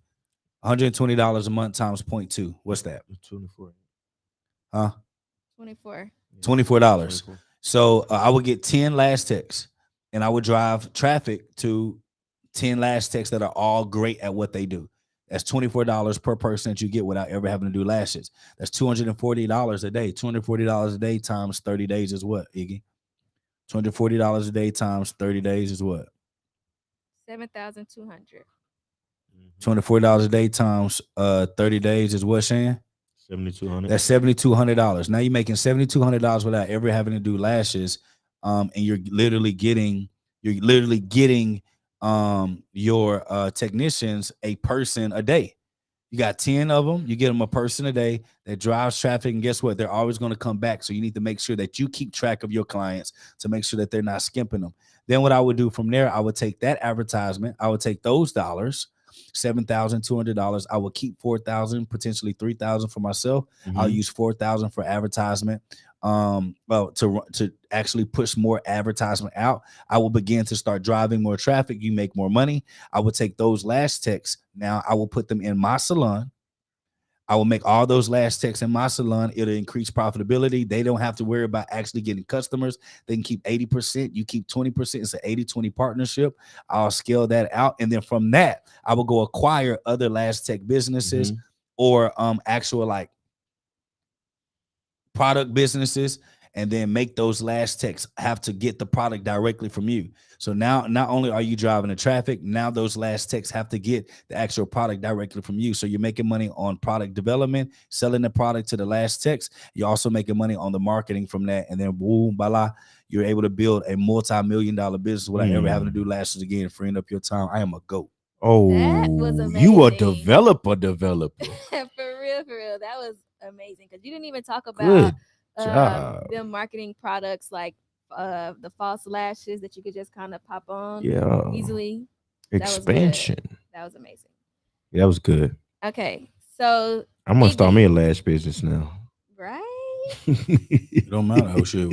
$120 a month times 0.2. What's that? 24. Huh? 24. $24. So I would get 10 lash techs, and I would drive traffic to 10 lash techs that are all great at what they do. That's $24 per person that you get without ever having to do lashes. That's $240 a day. $240 a day times 30 days is what, Iggy? $240 a day times 30 days is what? 7,200. $240 a day times 30 days is what, Shane? 7,200. That's $7,200. Now you're making $7,200 without ever having to do lashes, and you're literally getting your technicians a person a day. You got 10 of them. You get them a person a day that drives traffic, and guess what? They're always going to come back. So you need to make sure that you keep track of your clients to make sure that they're not skimping them. Then what I would do from there, I would take that advertisement. I would take those dollars, $7,200. I would keep 4,000, potentially 3,000 for myself. I'll use 4,000 for advertisement. Well, to actually push more advertisement out, I will begin to start driving more traffic. You make more money. I will take those last texts. Now I will put them in my salon. I will make all those last texts in my salon. It'll increase profitability. They don't have to worry about actually getting customers. They can keep 80%. You keep 20%. It's an 80-20 partnership. I'll scale that out. And then from that, I will go acquire other last tech businesses or actual like product businesses, and then make those last techs have to get the product directly from you. So now not only are you driving the traffic, now those last techs have to get the actual product directly from you. So you're making money on product development, selling the product to the last techs. You're also making money on the marketing from that. And then boom, voila, you're able to build a multi-million-dollar business without ever having to do lashes again, freeing up your time. I am a GOAT. Oh, That was you a amazing. developer. For real. That was amazing because you didn't even talk Good about job. them marketing products like the false lashes that you could just kind of pop on Yeah. easily. Expansion. That was amazing. Yeah, that was good. Okay, so I'm gonna start me a Iggy, lash business now. right? It don't matter. Oh shit.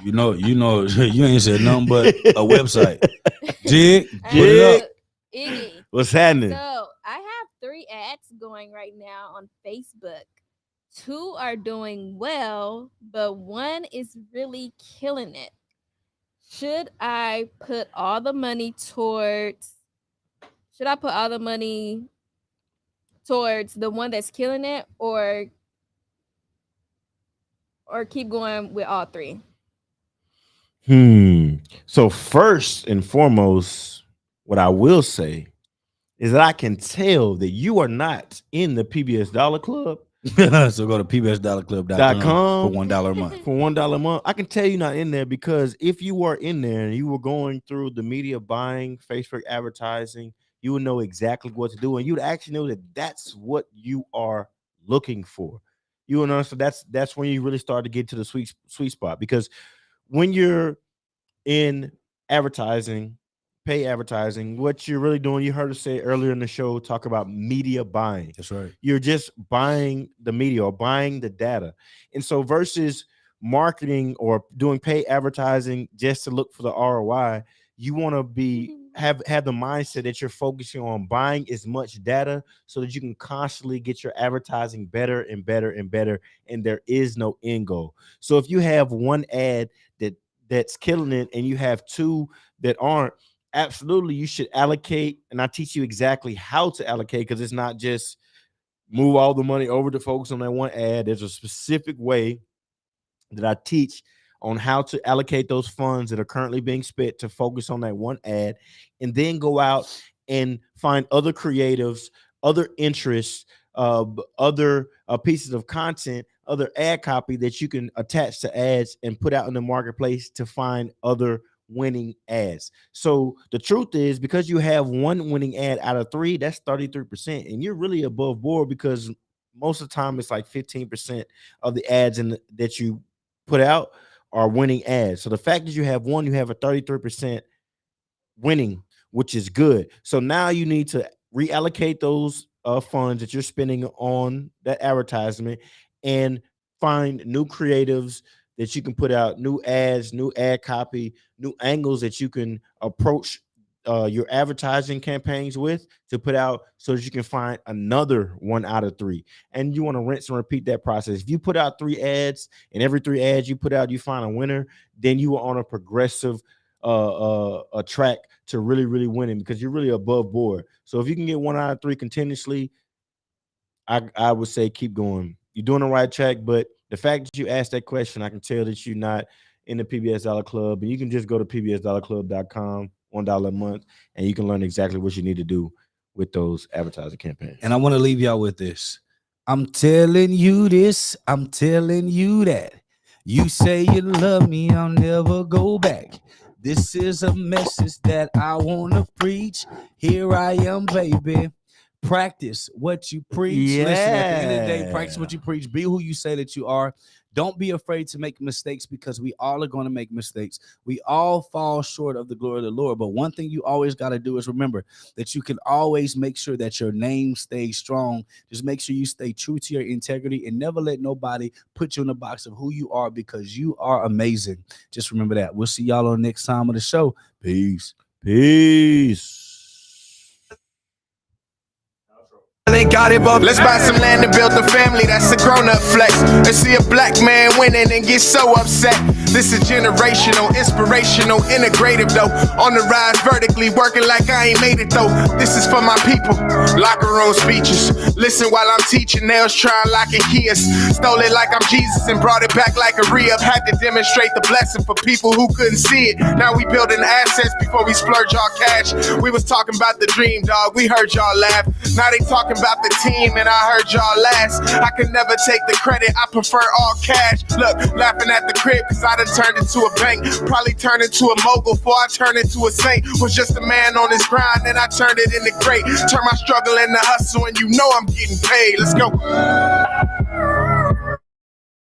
You know, you ain't said nothing but a website. Jig, put it up. Iggy. What's happening? So I have 3 ads going right now on Facebook. 2 are doing well, but 1 is really killing it. Should I put all the money towards the one that's killing it, or keep going with all 3? So first and foremost, what I will say is that I can tell that you are not in the PBS Dollar Club. So go to pbsdollarclub.com for $1 a month. For $1 a month, I can tell you not in there, because if you were in there and you were going through the media buying, Facebook advertising, you would know exactly what to do, and you'd actually know that that's what you are looking for. You would know. So that's when you really start to get to the sweet spot, because when you're in advertising, pay advertising, what you're really doing, you heard us say earlier in the show, talk about media buying. That's right. You're just buying the media or buying the data. And so versus marketing or doing pay advertising just to look for the ROI, you want to be have the mindset that you're focusing on buying as much data so that you can constantly get your advertising better and better and better, and there is no end goal. So if you have one ad that's killing it and you have 2 that aren't, absolutely you should allocate, and I teach you exactly how to allocate, because it's not just move all the money over to focus on that one ad. There's a specific way that I teach on how to allocate those funds that are currently being spent to focus on that one ad, and then go out and find other creatives, other interests, other pieces of content, other ad copy that you can attach to ads and put out in the marketplace to find other winning ads. So the truth is, because you have one winning ad out of 3, that's 33%, and you're really above board, because most of the time it's like 15% of the ads that you put out are winning ads. So the fact that you have one, you have a 33% winning, which is good. So now you need to reallocate those funds that you're spending on that advertisement and find new creatives that you can put out, new ads, new ad copy, new angles that you can approach your advertising campaigns with to put out, so that you can find another 1 out of 3. And you want to rinse and repeat that process. If you put out 3 ads and every 3 ads you put out, you find a winner, then you are on a progressive a track to really, really winning, because you're really above board. So if you can get 1 out of 3 continuously, I would say keep going. You're doing the right track, but the fact that you asked that question, I can tell that you're not in the PBS Dollar Club, and you can just go to pbsdollarclub.com, $1 a month, and you can learn exactly what you need to do with those advertising campaigns. And I want to leave y'all with this. I'm telling you this, I'm telling you that. You say you love me, I'll never go back. This is a message that I want to preach. Here I am, baby. Practice what you preach. Yeah. Listen, at the end of the day, practice what you preach. Be who you say that you are. Don't be afraid to make mistakes, because we all are going to make mistakes. We all fall short of the glory of the Lord. But one thing you always got to do is remember that you can always make sure that your name stays strong. Just make sure you stay true to your integrity and never let nobody put you in the box of who you are, because you are amazing. Just remember that. We'll see y'all on the next time of the show. Peace. Peace. Let's buy some land and build a family, that's a grown-up flex. And see a black man winning and get so upset. This is generational, inspirational, integrative though. On the rise vertically, working like I ain't made it though. This is for my people. Locker room speeches. Listen while I'm teaching, nails trying like a keys. Stole it like I'm Jesus and brought it back like a re-up. Had to demonstrate the blessing for people who couldn't see it. Now we building assets before we splurge our cash. We was talking about the dream, dog. We heard y'all laugh. Now they talking about the team and I heard y'all last. I could never take the credit, I prefer all cash. Look, laughing at the crib cause I done turned into a bank. Probably turned into a mogul before I turned into a saint. Was just a man on his grind and I turned it into great. Turn my struggle into hustle and you know I'm getting paid. Let's go.